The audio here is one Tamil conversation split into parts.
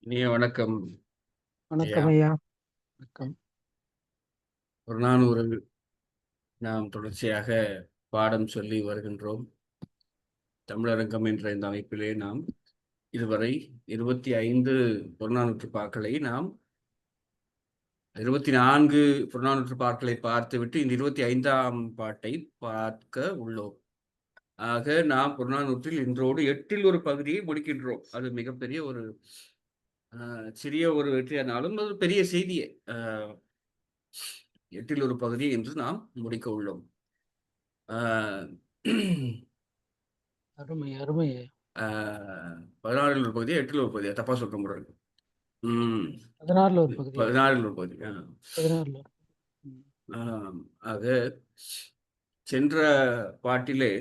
இனிய வணக்கம் ஐயா. வணக்கம் ஐயா. வணக்கம். புறநானூறு நாம் தொடர்ச்சியாக பாடம் சொல்லி வருகின்றோம். தமிழரங்கம் என்ற இந்த அமைப்பிலே நாம் இதுவரை 25 புறநானூற்று பாக்களை நாம் 24 புறநானூற்று பாக்களை பார்த்துவிட்டு இந்த 25ஆம் பாட்டை பார்க்க உள்ளோம். ஆக நாம் புறநானூற்றில் இன்றோடு 8இல் ஒரு பகுதியை முடிக்கின்றோம். அது மிகப்பெரிய ஒரு சிறிய ஒரு வெற்றியானாலும் அது பெரிய செய்தியே. 8இல் ஒரு பகுதி என்று நாம் முடிக்க உள்ளோம். அருமை, அருமை ஐயா. 16ல் ஒரு பகுதியா 8இல் ஒரு பகுதியா தப்பா சொல்ற முறை இருக்கு. 16ல ஒரு பகுதி ஐயா. 16ல் ஒரு பகுதி. 16ல. ம். ஆக சென்ற பாட்டிலே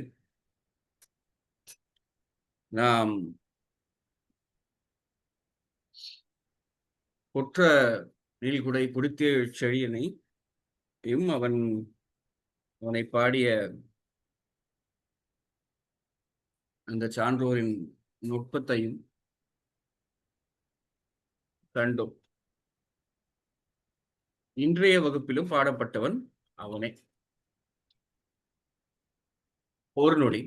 நாம் கொற்ற நீள்குடை குடித்தே செழியனையும் அவனை பாடிய அந்த சான்றோரின் நுட்பத்தையும் கண்டோம். இன்றைய வகுப்பிலும் பாடப்பட்டவன் அவனே. போர்நொடி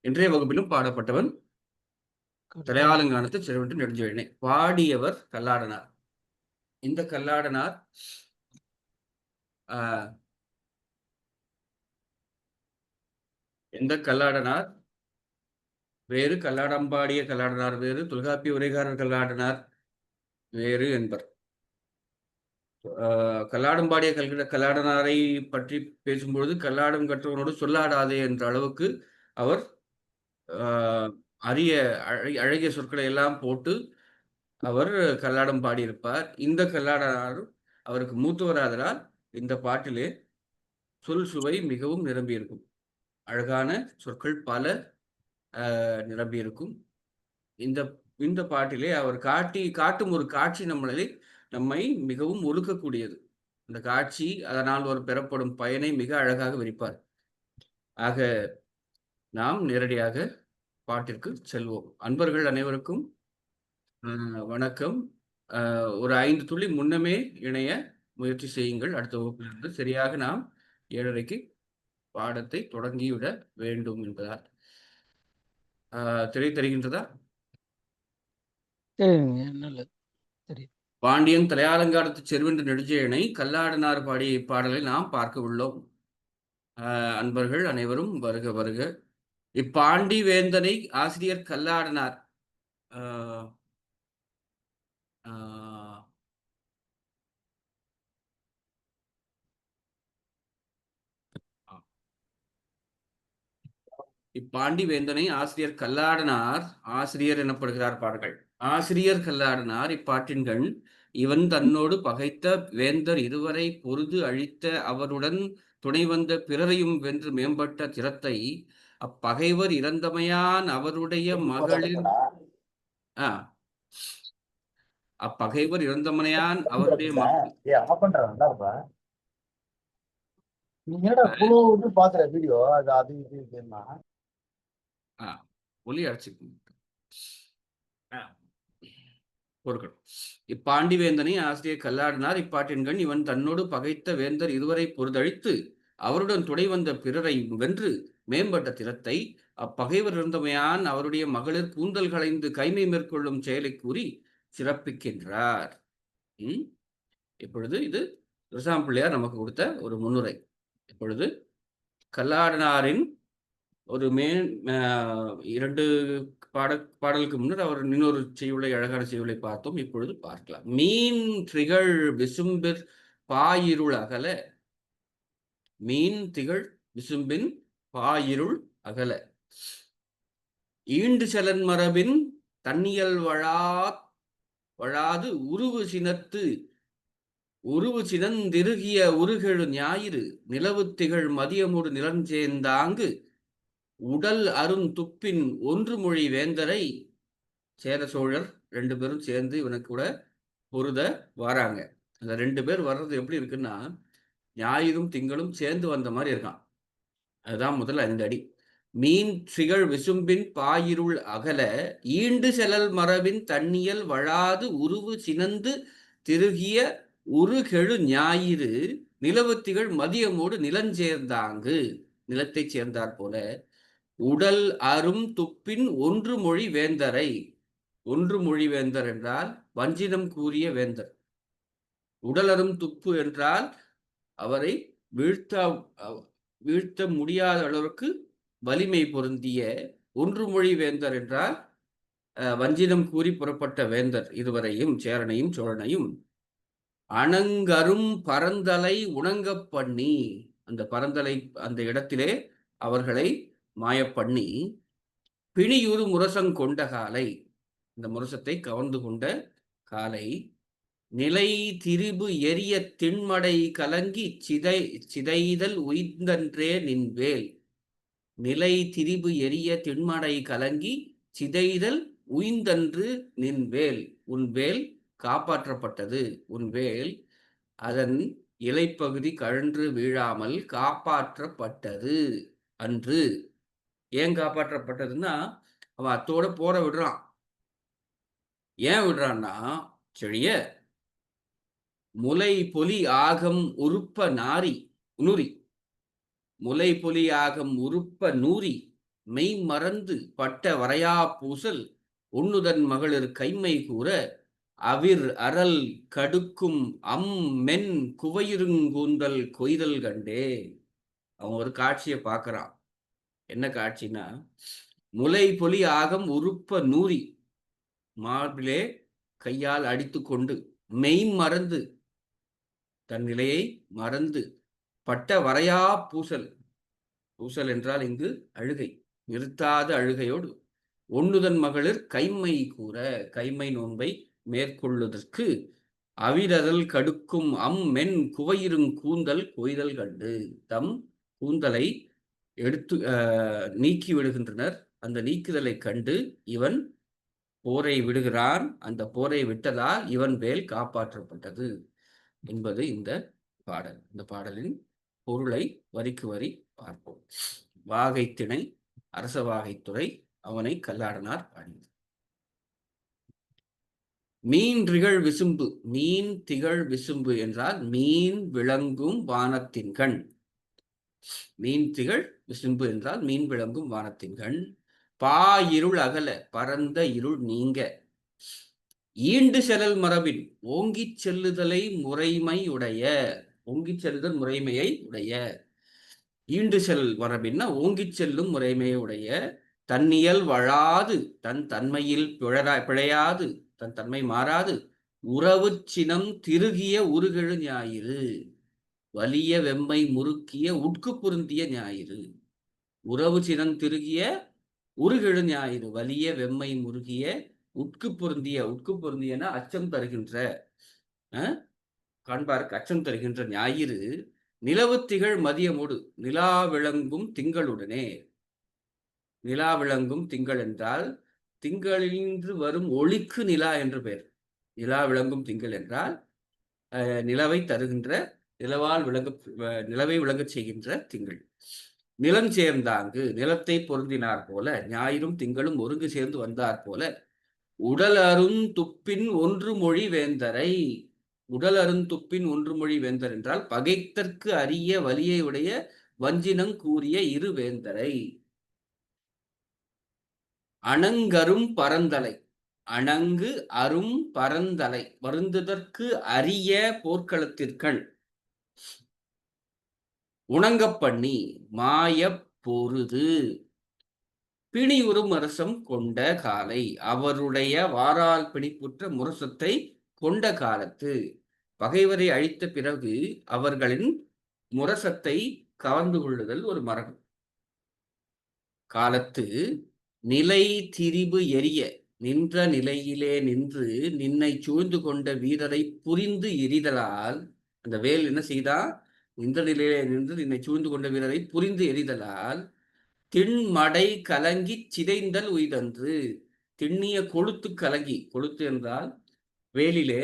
இன்றைய வகுப்பிலும் பாடப்பட்டவன் தலையாலங்கானத்து செருவென்று நெடுஞ்செழியனை. பாடியவர் கல்லாடனார். இந்த கல்லாடனார் எந்த கல்லாடனார் வேறு, கல்லாடம்பாடிய கல்லாடனார் வேறு, தொல்காப்பிய உரைகாரர் கல்லாடனார் வேறு என்பர். கல்லாடம்பாடிய கல்லாடனாரை பற்றி பேசும்பொழுது கல்லாடம் கற்றவனோடு சொல்லாடாதே என்ற அளவுக்கு அவர் அரிய அழகிய சொற்களை எல்லாம் போட்டு அவர் கல்லாடம் பாடியிருப்பார். இந்த கல்லாடனார் அவருக்கு மூத்தவராதலால் இந்த பாட்டிலே சொல் சுவை மிகவும் நிரம்பியிருக்கும். அழகான சொற்கள் பல நிரம்பியிருக்கும். இந்த இந்த பாட்டிலே அவர் காட்டும் ஒரு காட்சி நம்மை மிகவும் ஒழுக்கக்கூடியது. அந்த காட்சி அதனால் ஒரு பெறப்படும் பயனை மிக அழகாக விரிப்பார். ஆக நாம் நேரடியாக பாட்டிற்கு செல்வோம். அன்பர்கள் அனைவருக்கும் வணக்கம். ஒரு 5 துளி முன்னமே இணைய முயற்சி செய்யுங்கள். அடுத்த வகுப்பிலிருந்து சரியாக நாம் 7:30க்கு பாடத்தை தொடங்கிவிட வேண்டும் என்பதால். தெரிகின்றதா? நல்லது. சரி. பாண்டியன் தலையாலங்கானத்து செருவென்று நெடுஞ்செழியனை கல்லாடனார் பாடிய இப்பாடலை நாம் பார்க்க உள்ளோம். அன்பர்கள் அனைவரும் வருக வருக. இப்பாண்டி வேந்தனை ஆசிரியர் கல்லாடனார். இப்பாண்டி வேந்தனை ஆசிரியர் கல்லாடனார் ஆசிரியர் எனப்படுகிறார் பாடல்கள். ஆசிரியர் கல்லாடனார் இப்பாட்டின்கண் இவன் தன்னோடு பகைத்த வேந்தர் இருவரை பொருது அழித்த அவருடன் துணை வந்த பிறரையும் வென்று மேம்பட்ட திறத்தை அப்பகைவர் இறந்தமையான் அவருடைய மகளிர் அப்பகைவர் இறந்தமையான் அவருடைய ஒலி அடிச்சுக்கணும். இப்பாண்டி வேந்தனை ஆசிரியர் கல்லாடனார் இப்பாட்டின்கண் இவன் தன்னோடு பகைத்த வேந்தர் இருவரை பொருதழித்து அவருடன் துணை வந்த பிறரை வென்று மேம்பட்ட திறத்தை அப்பகைவர் இருந்தமையான் அவருடைய மகளிர் கூந்தல் களைந்து கைமை மேற்கொள்ளும் செயலை கூறி சிறப்பிக்கின்றார். இப்பொழுது இது துரைசாமி பிள்ளையார் நமக்கு கொடுத்த ஒரு முன்னுரை. இப்பொழுது கல்லாடனாரின் ஒரு 2 பாடலுக்கு முன்னர் அவர் இன்னொரு செய்யுளை, அழகான செய்யுளை பார்த்தோம். இப்பொழுது பார்க்கலாம். மீன் திகழ் விசும்பிற் பாயிருள் அகல. மீன் திகழ் விசும்பின் பாயிருள் அகல. ஈண்டு செலன் மரபின் தன்னியல் வழாது உருவு சினந்திருகிய உருகெழு ஞாயிறு நிலவு திகழ் மதியமுடு நிலஞ்சேர்ந்தாங்கு உடல் அருந்துப்பின் ஒன்று மொழி வேந்தரை சேர சோழர் 2 பேரும் சேர்ந்து இவனுக்கு கூட பொருத வராங்க. அந்த 2 பேர் வர்றது எப்படி இருக்குன்னா ஞாயிறும் திங்களும் சேர்ந்து வந்த மாதிரி இருக்கான். அதுதான் முதல் 5 அடி. மீன் திகழ் விசும்பின் பாயிருள் அகல ஈண்டு செலல் மரபின் தன்னியல் வழாது உருவு சினந்து திருகிய உருகெழு ஞாயிறு நிலவுத்திகழ் மதியமோடு நிலஞ்சேர்ந்தாங்கு, நிலத்தைச் சேர்ந்தாற் போல உடல் அரும் துப்பின் ஒன்று மொழி வேந்தரை. ஒன்று மொழி வேந்தர் என்றால் வஞ்சினம் கூறிய வேந்தர். உடல் அரும் துப்பு என்றால் அவரை வீழ்த்த முடியாத அளவுக்கு வலிமை பொருந்திய. ஒன்று மொழி வேந்தர் என்றால் வஞ்சினம் கூறி புறப்பட்ட வேந்தர் இருவரையும், சேரனையும் சோழனையும். அணங்கரும் பரந்தலை உணங்கப் பண்ணி, அந்த பரந்தலை அந்த இடத்திலே அவர்களை மாயப்பண்ணி, பிணியுறு முரசங் கொண்ட காலை, இந்த முரசத்தை கவர்ந்து கொண்ட காலை, நிலை திரிபு எரிய திண்மடை கலங்கி சிதைதல் உய்ந்தன்றே நின்வேல். நிலை திரிபு எரிய திண்மடை கலங்கி சிதைதல் உய்ந்தன்று நின்வேல். உன் வேல் காப்பாற்றப்பட்டது. உன் வேல் அதன் இலைப்பகுதி கழன்று வீழாமல் காப்பாற்றப்பட்டது அன்று. ஏன் காப்பாற்றப்பட்டதுன்னா, அவன் அத்தோட போற விடுறான். ஏன் விடுறான்னா, செழிய முலை பொலி ஆகம் உறுப்ப நாரி நூறி, முலை பொலி ஆகம் உறுப்ப நூறி மெய் மறந்து பட்ட வரையா பூசல் உண்ணுதன் மகளிர் கைமை கூற அவிர் அறல் கடுக்கும் அம் மென் குவையிருங்கூந்தல் கொய்தல் கண்டே. அவன் ஒரு காட்சியை பார்க்கறான். என்ன காட்சினா, முலை பொலி ஆகம் உறுப்ப நூறி, மார்பிலே கையால் அடித்து கொண்டு, மெய் மறந்து, தன் நிலையை மறந்து, பட்ட வரையா பூசல், பூசல் என்றால் இங்கு அழுகை, நிறுத்தாத அழுகையோடு, ஒண்ணுதன் மகளிர் கைமை கூற, கைமை நோன்பை மேற்கொள்ளுதற்கு அவிரதல் கடுக்கும் அம் மென் குவையிருங் கூந்தல் கொய்தல் கண்டு, தம் கூந்தலை எடுத்து நீக்கி விடுகின்றனர். அந்த நீக்குதலை கண்டு இவன் போரை விடுகிறான். அந்த போரை விட்டதால் இவன் வேல் காப்பாற்றப்பட்டது என்பது இந்த பாடல். இந்த பாடலின் பொருளை வரிக்கு வரி பார்ப்போம். வாகை திணை அரச வாகைத்துறை அவனை கல்லாடனார் பாடியது. மீன் திகழ் விசும்பு. மீன் திகழ் விசும்பு என்றால் மீன் விளங்கும் வானத்தின் கண். மீன் திகழ் விசும்பு என்றால் மீன் விளங்கும் வானத்தின் கண். பா இருள் அகல, பரந்த இருள் நீங்க. ஈண்டு செலல் மரபின், ஓங்கிச் செல்லுதலை முறைமை உடைய, ஓங்கிச் செல்லுதல் முறைமையை உடைய. ஈண்டு செல் மரபின்னா ஓங்கிச் செல்லும் முறைமையை உடைய. தன்னியல் வழாது, தன் தன்மையில் பிழையாது, தன் தன்மை மாறாது. உறவு சினம் திருகிய உருகெழு ஞாயிறு, வலிய வெம்மை முறுக்கிய உட்கு பொருந்திய ஞாயிறு. உறவு சினம் திருகிய உருகெழு ஞாயிறு, வலிய வெம்மை முறுகிய உட்கு பொருந்திய. உட்கு பொருந்தியன அச்சம் தருகின்ற, காண்பாருக்கு அச்சம் தருகின்ற ஞாயிறு. நிலவு திகழ் மதியமோடு, நிலா விளங்கும் திங்களுடனே. நிலா விளங்கும் திங்கள் என்றால் திங்களின்று வரும் ஒளிக்கு நிலா என்று பெயர். நிலா விளங்கும் திங்கள் என்றால் நிலவை தருகின்ற, நிலவை விளங்கச் செய்கின்ற திங்கள். நிலம் சேர்ந்தாங்கு, நிலத்தை பொருந்தினார் போல, ஞாயிறும் திங்களும் ஒருங்கு சேர்ந்து வந்தார் போல. உடல் அருந்துப்பின் ஒன்று மொழி வேந்தரை. உடல் அருந்துப்பின் ஒன்று மொழி வேந்தர் என்றால் பகைத்தற்கு அரிய வலியை உடைய வஞ்சினங் கூறிய இரு வேந்தரை. அணங்கரும் பரந்தலை, அணங்கு அரும் பரந்தலை, வருந்துதற்கு அரிய போர்க்களத்திற்கண். உணங்கப் பண்ணி மாயப் பொருது பிணியுறு முரசம் கொண்ட காலை, அவருடைய வாரால் பிணிப்புற்ற முரசத்தை கொண்ட காலத்து. பகைவரை அழித்த பிறகு அவர்களின் முரசத்தை கவர்ந்து கொள்ளுதல் ஒரு மரபு. காலத்து நிலை திரிபு எரிய, நின்ற நிலையிலே நின்று நின்னை சூழ்ந்து கொண்ட வீரரை புரிந்து எரிதலால். அந்த வேல் என்ன செய்தா, நின்ற நிலையிலே நின்று நின்னை சூழ்ந்து கொண்ட வீரரை புரிந்து எரிதலால் திண்மடை கலங்கி சிதைந்தல் உய்தன்று. திண்ணிய கொழுத்து கலங்கி, கொழுத்து என்றால் வேலிலே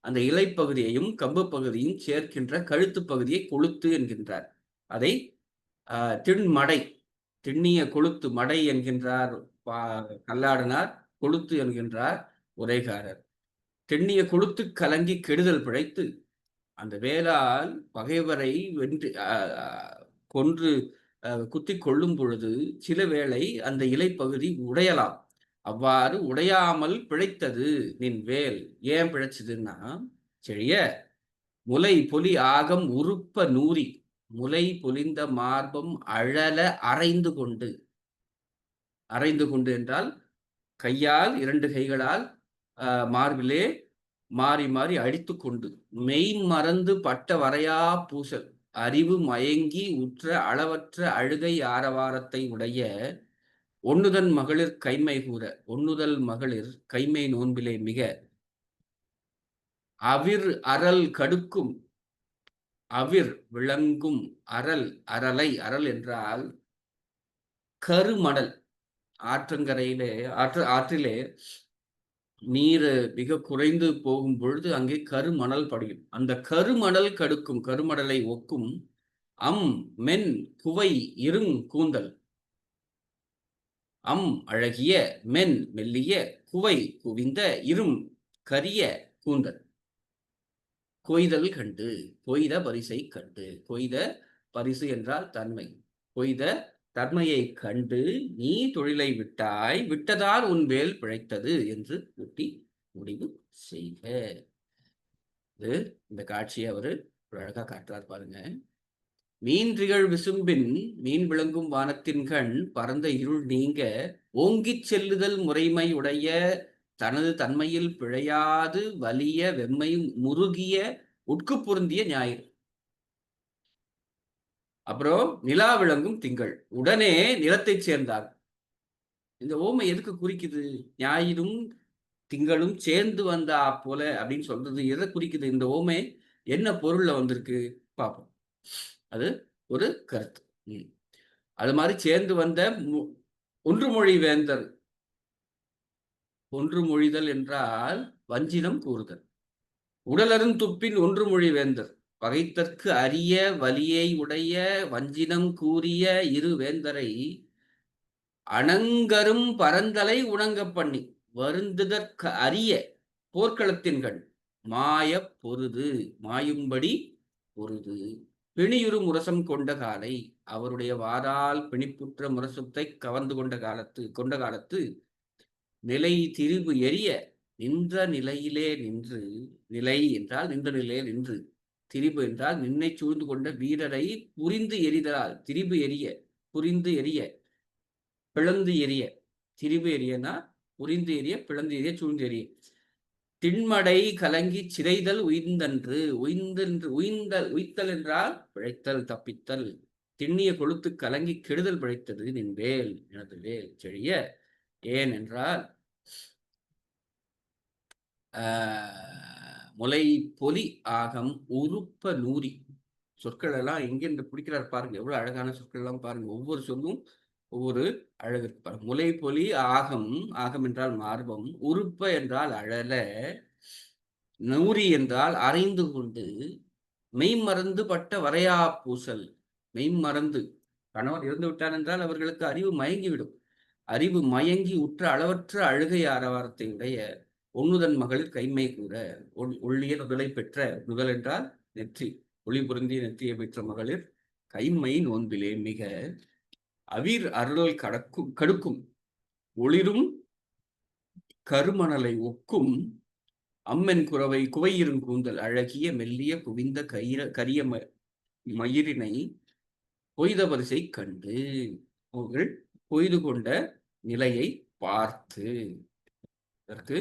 அந்த இலைப்பகுதியையும் கம்பு பகுதியும் சேர்க்கின்ற கழுத்து பகுதியை கொழுத்து என்கின்றார். அதை திண்மடை, திண்ணிய கொளுத்து மடை என்கின்றார் கல்லாடனார், கொளுத்து என்கின்றார் உரைகாரர். திண்ணிய கொளுத்து கலங்கி கெடுதல் பிழைத்து, அந்த வேளால் பகைவரை வென்று கொன்று குத்தி கொள்ளும் பொழுது சில வேளை அந்த இலைப்பகுதி உடையலாம். அவ்வாறு உடையாமல் பிழைத்தது நின் வேல். ஏன் பிழைச்சதுன்னா, செழிய முலை பொலி ஆகம் உறுப்ப நூறி, முலை பொலிந்த மார்பம் அழல அரைந்து கொண்டு. அரைந்து கொண்டு என்றால் கையால், 2 கைகளால் மார்பிலே மாறி மாறி அடித்து கொண்டு, மெய் மறந்து பட்ட வரையா பூசல், அறிவு மயங்கி உற்ற அளவற்ற அழுகை ஆரவாரத்தை உடைய ஒண்ணுதன் மகளிர் கைமை கூற. ஒண்ணுதல் மகளிர் கைமை நோன்பிலே மிக அவிர் அரல் கடுக்கும். அவிர் விளங்கும் அரல், அரலை, அரல் என்றால் கருமணல். ஆற்றங்கரையிலே ஆற்றிலே நீர் மிக குறைந்து போகும் பொழுது அங்கே கருமணல் படியும். அந்த கருமணல் கடுக்கும், கருமணலை ஒக்கும் மென் குவை இருங் கூந்தல். அழகிய, மென் மெல்லிய, குவை குவிந்த, கரிய கூந்தல். கொய்தல் கண்டு, கொய்த பரிசை கண்டு. கொய்த பரிசு என்றால் தன்மை. கொய்த தன்மையை கண்டு நீ தொழிலை விட்டாய், விட்டதால் உன் வேல் பிழைத்தது என்று கூட்டி முடிவு செய்க. இந்த காட்சியை அவரு அழகா காட்டுறார் பாருங்க. மீன் திகழ் விசும்பின், மீன் விளங்கும் வானத்தின் கண் பரந்த இருள் நீங்க ஓங்கிச் செல்லுதல் முறைமை உடைய தனது தன்மையில் பிழையாது வலிய வெம்மை முருகிய உட்கு பொருந்திய ஞாயிறு. அப்புறம் நிலா விளங்கும் திங்கள் உடனே நிலத்தை சேர்ந்தார். இந்த ஓமை எதுக்கு குறிக்குது? ஞாயிறும் திங்களும் சேர்ந்து வந்தா போல அப்படின்னு சொல்றது எதை குறிக்குது? இந்த ஓமை என்ன பொருள்ல வந்திருக்கு பார்ப்போம். அது ஒரு கருத்து. அது மாதிரி சேர்ந்து வந்த ஒன்று மொழி வேந்தர். ஒன்று மொழிதல் என்றால் வஞ்சினம் கூறுதல். உடலரும் துப்பின் ஒன்று மொழி வேந்தர், பகைத்தற்கு அரிய வலியை உடைய வஞ்சினம் கூறிய இரு வேந்தரை அணங்கரும் பரந்தலை உணங்க பண்ணி வருந்துதற்கு அரிய போர்க்களத்தின் கண் மாய பொருது, மாயும்படி பொருது பிணியுறு முரசம் கொண்ட காலை. அவருடைய வாரால் பிணிப்புற்ற முரசத்தை கவர்ந்து கொண்ட காலத்து நிலை திரிபு எரிய நின்ற நிலையிலே நின்று. நிலை என்றால் நின்ற நிலையே நின்று, திரிபு என்றால் நின்னை சூழ்ந்து கொண்ட வீரரை புரிந்து எரிதலால். திரிபு எரிய, புரிந்து எரிய, பிளந்து எரிய. திரிபு எரியனா புரிந்து எரிய, பிளந்து எரிய, சூழ்ந்து எரிய. திண்மடை கலங்கி சிதைதல் உயிர்ந்தன்று. உய்த்தல் என்றால் பிழைத்தல், தப்பித்தல். திண்ணிய கொளுத்து கலங்கி கெடுதல் பிழைத்தது நின் வேல், எனது வேல் செழிய. ஏன் என்றால் முலை பொலி ஆகம் உறுப்ப நூறி. சொற்கள் எல்லாம் எங்கென்று பிடிக்கிறார் பாருங்க, எவ்வளவு அழகான சொற்கள் எல்லாம் பாருங்க. ஒவ்வொரு சொல்லும் ஒவ்வொரு அழகு இருப்பார். முலை பொலி ஆகம், ஆகம் என்றால் மார்பம், உறுப்ப என்றால் அழல, நூறி என்றால் அரைந்து கொண்டு, மெய்மறந்து பட்ட வரையா பூசல். மெய்மறந்து, கணவர் இறந்து விட்டார் என்றால் அவர்களுக்கு அறிவு மயங்கிவிடும். அறிவு மயங்கி உற்ற அளவற்ற அழுகை ஆரவாரத்தை உடைய ஒண்ணுதன் மகளிர் கைமை கூற. ஒள்ளிய நுதலை பெற்ற, நுதல் என்றால் நெற்றி, ஒளி பொருந்திய நெற்றியை பெற்ற மகளிர் கைமை நோன்பிலே மிக அவிர் அருள் கடுக்கும் ஒளிரும் கருமணலை ஒக்கும் அம்மென் குவையிரும் கூந்தல். அழகிய மெல்லிய குவிந்த கரிய மயிரினை கொய்த பரிசை கண்டு, அவர்கள் கொய்து கொண்ட நிலையை பார்த்து. இதற்கு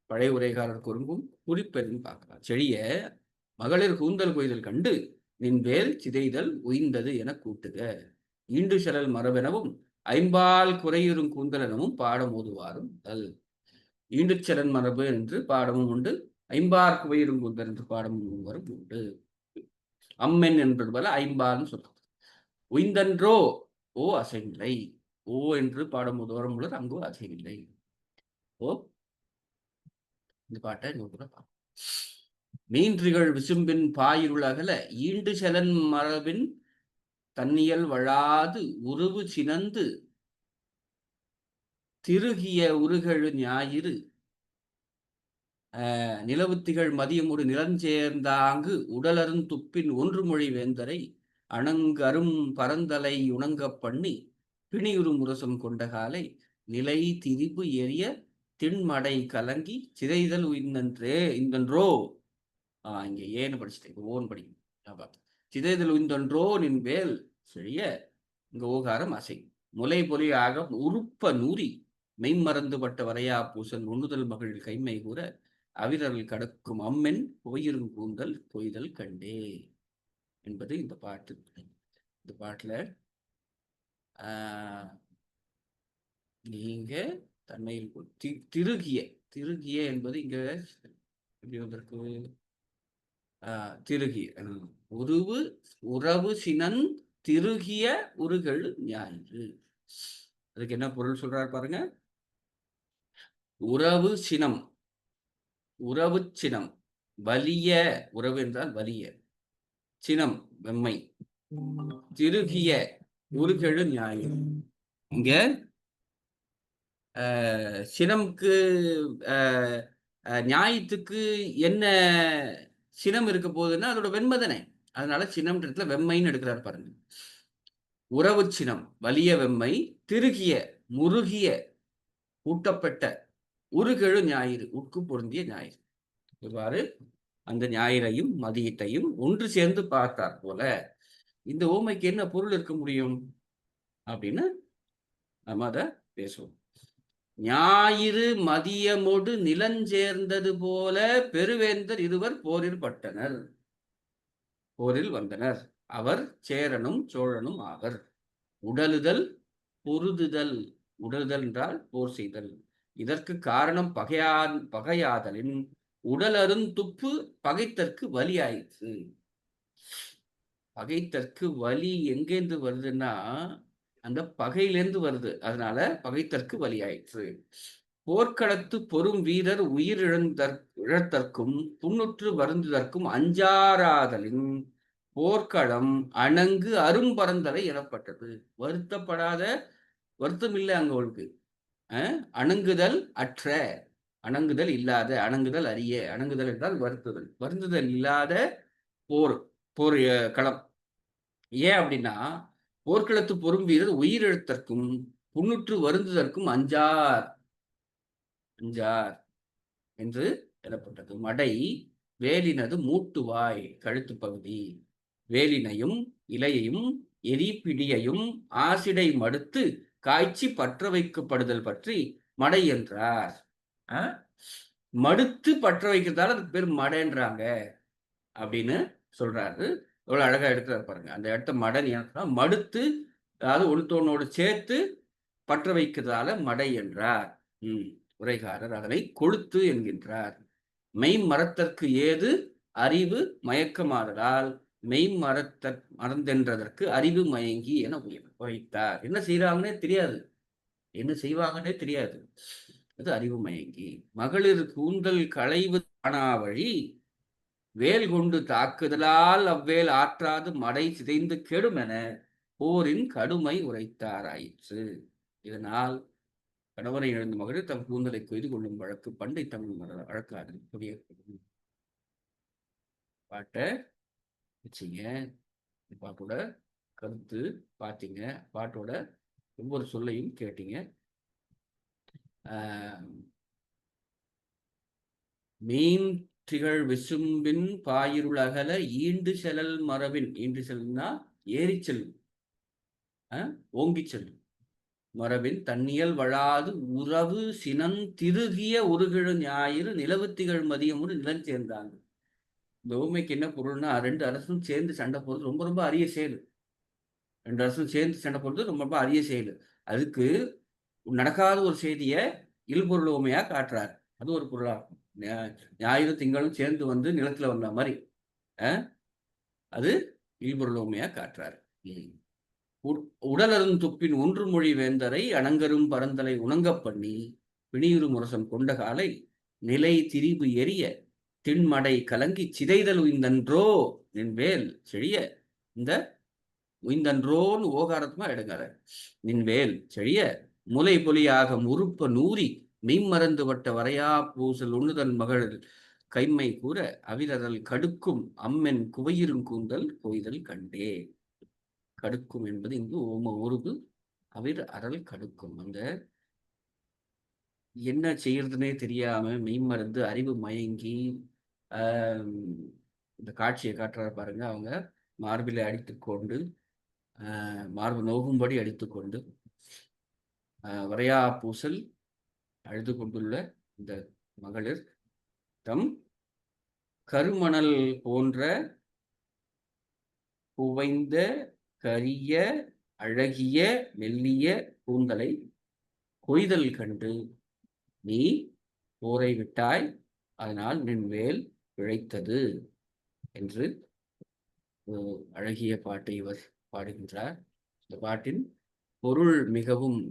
பழைய உரைகாரர் கூறும் குறிப்பென்னு பார்க்கலாம். செழிய மகளிர் கூந்தல் கொய்தல் கண்டு நின் வேல் சிதைதல் உய்ந்தது என கூட்டுக. ஈண்டு செலல் மரபெனவும் ஐம்பால் குறையுறும் கூந்தல் எனவும் பாடம் ஓதுவாரும் அல். ஈண்டு செலன் மரபு என்று பாடமும் உண்டு, ஐம்பால் குவையுறும் கூந்தல் என்று பாடமும் வரும் உண்டு. அம்மென் என்பது போல ஐம்பால்னு சொல்றது. உய்ந்தன்றோ ஓ அசைவில்லை. ஓ என்று பாடம் ஓதுவாரும் உள்ளது, அங்கோ அசைவில்லை. ஓ இந்த பாட்டை மீன்றிகள் விசும்பின் பாயிருள் அகல ஈண்டு செலன் மரபின் தன்னியல் வழாது உருவு சினந்து திருகிய உருகெழு ஞாயிறு நிலவுத்திகள் மதியமுடு நிலஞ்சேர்ந்தாங்கு உடலருந் துப்பின் ஒன்று மொழி வேந்தரை அணங்கரும் பரந்தலை உணங்கப் பண்ணி பிணியுறு முரசம் கொண்ட காலை நிலை திரிபு எரிய திண்மடை கலங்கி சிதைதல் இந்தன்றோ இங்க ஏன்னு படிச்சுட்டேன், ஓன்னு படிக்கணும். சிதைதல் உய்ந்தன்றோ நின் வேல் செழிய, இங்க ஓகாரம் அசை முலை பொலியாக உருப்ப நூறி மெய்மறந்து பட்ட வரையா பூசல் உண்ணுதல் மகள் கைமை கூற அவிரல் கடக்கும் அம்மென் கோயிரும் கூந்தல் கொய்தல் கண்டே என்பது இந்த பாட்டு. இந்த பாட்டுல நீங்க தன்மையில் திருகிய திருகிய என்பது இங்க எப்படி வந்திருக்கு? திருகிய உருவு உறவு சினன் திருகிய உருகெழு ஞாயிறு. அதுக்கு என்ன பொருள் சொல்றாரு பாருங்க. உறவு சினம், உறவு சினம், வலிய, உறவு என்றால் வலிய, சினம் வெம்மை, திருகிய உருகெழு ஞாயிறு. இங்க சினம்க்கு ஞாயிற்றுக்கு என்ன சினம் இருக்க போகுதுன்னா அதோட வெண்மதனை, அதனால சினம்ன்றதுல வெம்மைன்னு எடுக்கிறாரு பாருங்க. உறவு சினம் வலிய வெம்மை, திருகிய முருகிய ஊட்டப்பட்ட, உருகெழு ஞாயிறு உட்கு பொருந்திய ஞாயிறு. இவ்வாறு அந்த ஞாயிறையும் மதியத்தையும் ஒன்று சேர்ந்து பார்த்தார் போல இந்த ஓமைக்கு என்ன பொருள் இருக்க முடியும் அப்படின்னு நம்ம அதை பேசுவோம். ஞாயிறு மதியமோடு நிலஞ்சேர்ந்தது போல பெருவேந்தர் இருவர் போரில் பட்டனர், போரில் வந்தனர். அவர் சேரனும் சோழனும் ஆவர். உடலுதல் பொருதுதல், உடலுதல் என்றால் போர் செய்தல். இதற்கு காரணம் பகையாதலின் உடலருந்துப்பு பகைத்தற்கு வலி ஆயிற்று. பகைத்தற்கு வலி எங்கேருந்து வருதுன்னா அந்த பகையிலேருந்து வருது, அதனால பகைத்தற்கு வலி ஆயிற்று. போர்க்களத்து பொறும் வீரர் உயிர் இழத்தற்கும் புண்ணுற்று வருந்துதற்கும் அஞ்சாராதலின் போர்க்களம் அணங்கு அரும்பரந்தலை எனப்பட்டது. வருத்தப்படாத, வருத்தம் இல்லை அங்க அவளுக்கு. அணங்குதல் அற்ற, அணங்குதல் இல்லாத, அணங்குதல் அறிய, அணங்குதல் என்றால் வருத்துதல், வருந்துதல் இல்லாத போர், போர் களம். ஏன் அப்படின்னா போர்க்களத்து பொறும் வீரர் உயிரிழத்தற்கும் புண்ணுற்று வருந்துதற்கும் அஞ்சார், அஞ்சார் என்று எனப்பட்டது. மடை வேலினது மூட்டுவாய் கழுத்து பகுதி, வேலினையும் இலையையும் எரிப்பிடியையும் ஆசிடை மடுத்து காய்ச்சி பற்ற வைக்கப்படுதல் பற்றி மடை என்றார். மடுத்து பற்ற வைக்கிறதால அதுக்கு பேர் மடைன்றாங்க அப்படின்னு சொல்றாரு. எவ்வளவு அழகா எடுக்கிறார் பாருங்க. அந்த இடத்த மடை மடுத்து, அதாவது ஒழுத்தோனோடு சேர்த்து பற்ற வைக்கிறதால மடை என்றார். உரைகாரர் அதனை கொளுத்து என்கின்றார். மெய் மரத்தற்கு ஏது அறிவு மயக்கமாதலால் மெய் மறந்தென்றதற்கு அறிவு மயங்கி என வைத்தார். என்ன செய்யறாங்கன்னே தெரியாது, என்ன செய்வாங்கன்னே தெரியாது, அது அறிவு மயங்கி. மகளிர் கூந்தல் களைவு காணா வழி வேல் கொண்டு தாக்குதலால் அவ்வேல் ஆற்றாது மடை சிதைந்து கெடும் என போரின் கடுமை உரைத்தாராயிற்று. இதனால் கணவனை இழந்த மகளிர் தம் கூந்தலை கொய்து கொள்ளும் வழக்கு பண்டை தமிழ் வழக்காது பாட்டை வச்சிங்க. பாட்டோட கருத்து பார்த்தீங்க, பாட்டோட ஒவ்வொரு சொல்லையும் கேட்டீங்க. மீன் திகழ் விசும்பின் பாயிருள் அகல ஈண்டு செலல் மரபின், ஈண்டு செல்லும்னா ஏறி செல்லும், ஓங்கி செல்லும் மரபின் தன்னியல் வழாது உறவு சினன் திருகிய உருகிழு ஞாயிறு நிலவுத்திகள் மதியமுடு நிலம் சேர்ந்தாங்க. இந்த ஊமைக்கு என்ன பொருள்னா ரெண்டு அரசும் சேர்ந்து சண்டை போடுறது ரொம்ப ரொம்ப அரிய செயல். ரெண்டு அரசும் சேர்ந்து சண்டை போடுறது ரொம்ப ரொம்ப அரிய செயல். அதுக்கு நடக்காத ஒரு செய்தியை இல்பொருள் ஊமையா காட்டுறாரு. அது ஒரு பொருளாகும். ஞாயிறு திங்களும் சேர்ந்து வந்து நிலத்துல வந்த மாதிரி அது இல்பொருள் ஊமையா காட்டுறாரு. உடலரும் துப்பின் ஒன்று மொழி வேந்தரை அணங்கரும் பரந்தலை உணங்கப் பண்ணி பிணியுறு முரசம் கொண்ட காலை நிலை திரிபு எரிய திண்மடை கலங்கி சிதைதல் உய்ந்தன்றோ என் வேல் செழிய, இந்த உய்ந்தன்றோன்னு ஓகாரத்மா எடுங்கார. நின்வேல் செழிய முலை பொலியாக முறுப்ப நூறி மெய்மறந்து வட்ட வரையா பூசல் உண்ணுதல் மகள் கைம்மை கூற அவிரதல் கடுக்கும் அம்மென் குவையிரும் கூந்தல் கொய்தல் கண்டே. கடுக்கும் என்பது இங்கு ஓம உருவு. அவிர் அறல் கடுக்கும். அந்த என்ன செய்யறதுனே தெரியாம மெய்மறந்து அறிவு மயங்கி இந்த காட்சியை காட்டுறாரு பாருங்க. அவங்க மார்பிலை அடித்துக்கொண்டு மார்பு நோகும்படி அடித்துக்கொண்டு வரையா பூசல் அழுது கொண்டுள்ள இந்த மகளிர் தம் கருமணல் போன்ற குவைந்த கரிய அழகிய மெல்லிய கூந்தலை கொய்தல் கண்டு நீ போரை விட்டாய், அதனால் நின் வேல் பிழைத்தது என்று அழகிய பாட்டை இவர் பாடுகின்றார். இந்த பாட்டின் பொருள் மிகவும்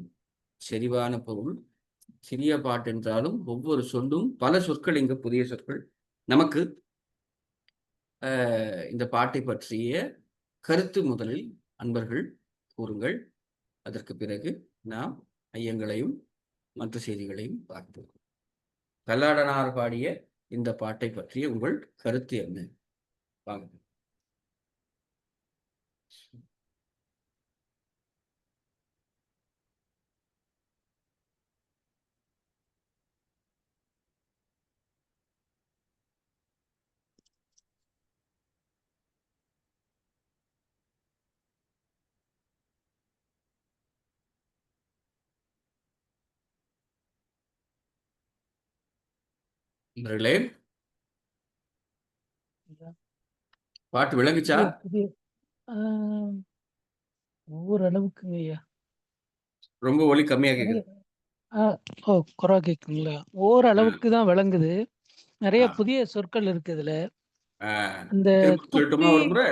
செறிவான பொருள். சிறிய பாட்டு என்றாலும் ஒவ்வொரு சொல்லும் பல சொற்கள், இங்கு புதிய சொற்கள். நமக்கு இந்த பாட்டை பற்றிய கருத்து முதலில் அன்பர்கள் கூறுங்கள். அதற்கு பிறகு நாம் ஐயங்களையும் மற்ற செய்திகளையும் பார்ப்போம். கல்லாடனார் பாடிய இந்த பாட்டை பற்றிய உங்கள் கருத்து என்ன? வாங்க. நண்பர்களே, பாட்டு விளங்குச்சா? ஓரளவுக்குங்க ஐயா. ரொம்ப ஒலி கம்மியா கேக்குது. குறை கேக்குங்களா? ஓரளவுக்கு தான் விளங்குது. நிறைய புதிய சொற்கள் இருக்கு இதுல. அந்த சொல்லட்டுமா ஒரு முறை?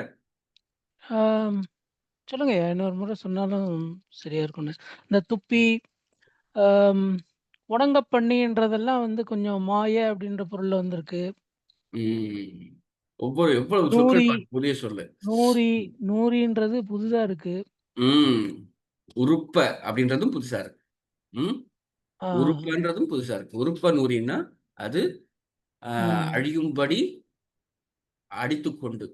சொல்லுங்க ஐயா, இன்னொரு முறை சொன்னாலும் சரியா இருக்கும்னு. இந்த துப்பி, உணங்க பண்ணின்றதெல்லாம் வந்து கொஞ்சம் மாய அப்படின்ற பொருள்ல வந்திருக்கு. எவ்வளவு சொற்கள் புதிய சொல்லு. நூறின்றது புதுதா இருக்கு. உருப்ப அப்படின்றதும் புதுசா இருக்கு. உருப்பன்றதும் புதுசா இருக்கு. உருப்ப நூறின்னா அது அழியும்படி அடித்துக்கொண்டு.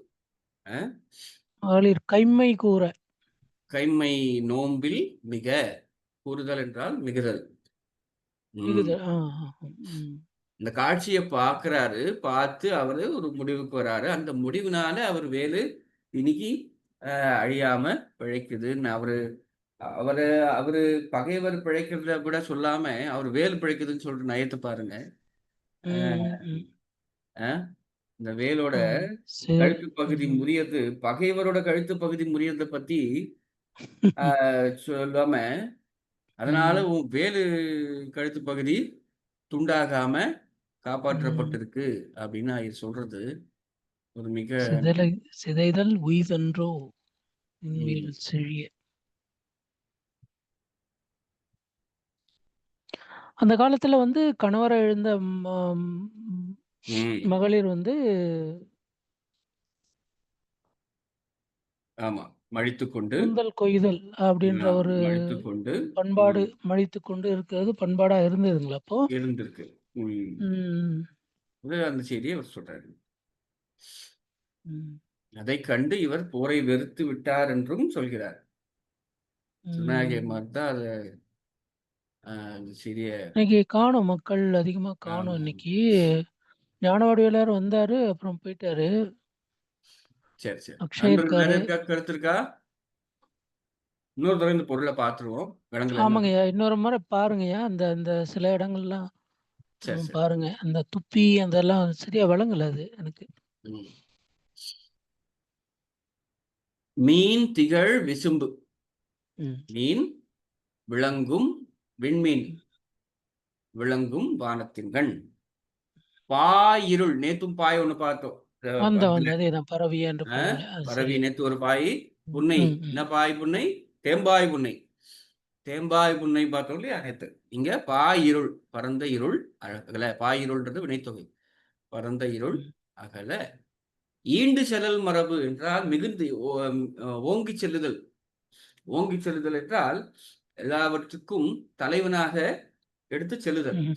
கைம்மை கூற. கைம்மை நோம்பில் மிக கூறுதல் என்றால் மிகுதல். இந்த காட்சியை பார்க்கிறாரு. பார்த்து அவரு ஒரு முடிவுக்கு வராரு. அந்த முடிவுனால அவர் வேலு இன்னைக்கு அழியாம பிழைக்குதுன்னு அவரு பகைவர் பிழைக்கிறத விட சொல்லாம அவர் வேல் பிழைக்குதுன்னு சொல்ற நயத்தை பாருங்க. இந்த வேலோட கழுத்து பகுதி முறியது, பகைவரோட கழுத்து பகுதி முறியதை பத்தி சொல்லாம, அதனால உன் வேலு கழுத்து பகுதி துண்டாகாம காப்பாற்றப்பட்டிருக்கு அப்படின்னு சொல்றது ஒரு மிக சிதைதல் உய்தன்றோ செழிய. அந்த காலத்துல வந்து கணவரை இழந்த மகளிர் வந்து மழித்துக்கொண்டு கூந்தல் கொய்தல் அப்படின்ற ஒரு பண்பாடு மழித்துக்கொண்டு இருக்கிறது பண்பாடா இருந்ததுங்களா? அப்போ இருந்திருக்கு. அந்த செய்தியை அவர் சொல்றாரு. அதை கண்டு இவர் போரை வெறுத்து விட்டார் என்றும் சொல்கிறார். இன்னைக்கு காணும், மக்கள் அதிகமா காணும். இன்னைக்கு ஞானவடிவேலர் வந்தாரு, அப்புறம் போயிட்டாரு. சரி சரி. கருத்து இருக்கா? இன்னொரு தடவை இந்த பொருளை பார்த்துருவோம். ஆமாங்கய்யா, இன்னொரு முறை பாருங்கய்யா. அந்த சில இடங்கள்லாம் பாருங்க. அந்த துப்பி அதெல்லாம் சரியா விளங்கல அது எனக்கு. மீன் திகழ் விசும்பு. மீன் விளங்கும் விண்மீன் விளங்கும் வானத்தின்கண். பாயிருள். நேத்தும் பாய் ஒண்ணு பார்த்தோம். பரவி நேத்து ஒரு பாய் புன்னை. என்ன பாய் புன்னை? தேம்பாய் புன்னை. தேம்பாய் புன்னை பார்த்தோம் இல்லையா நேத்து. இங்க பாயிருள், பரந்த இருள் அகல. பாயிருள்ன்றது வினைத்தொகை. பரந்த இருள் அகல ஈண்டு செல்லல் மரபு என்றால் மிகுந்து ஓங்கிச் செல்லுதல். ஓங்கிச் செல்லுதல் என்றால் எல்லாவற்றுக்கும் தலைவனாக எடுத்துச் செல்லுதல். ம்.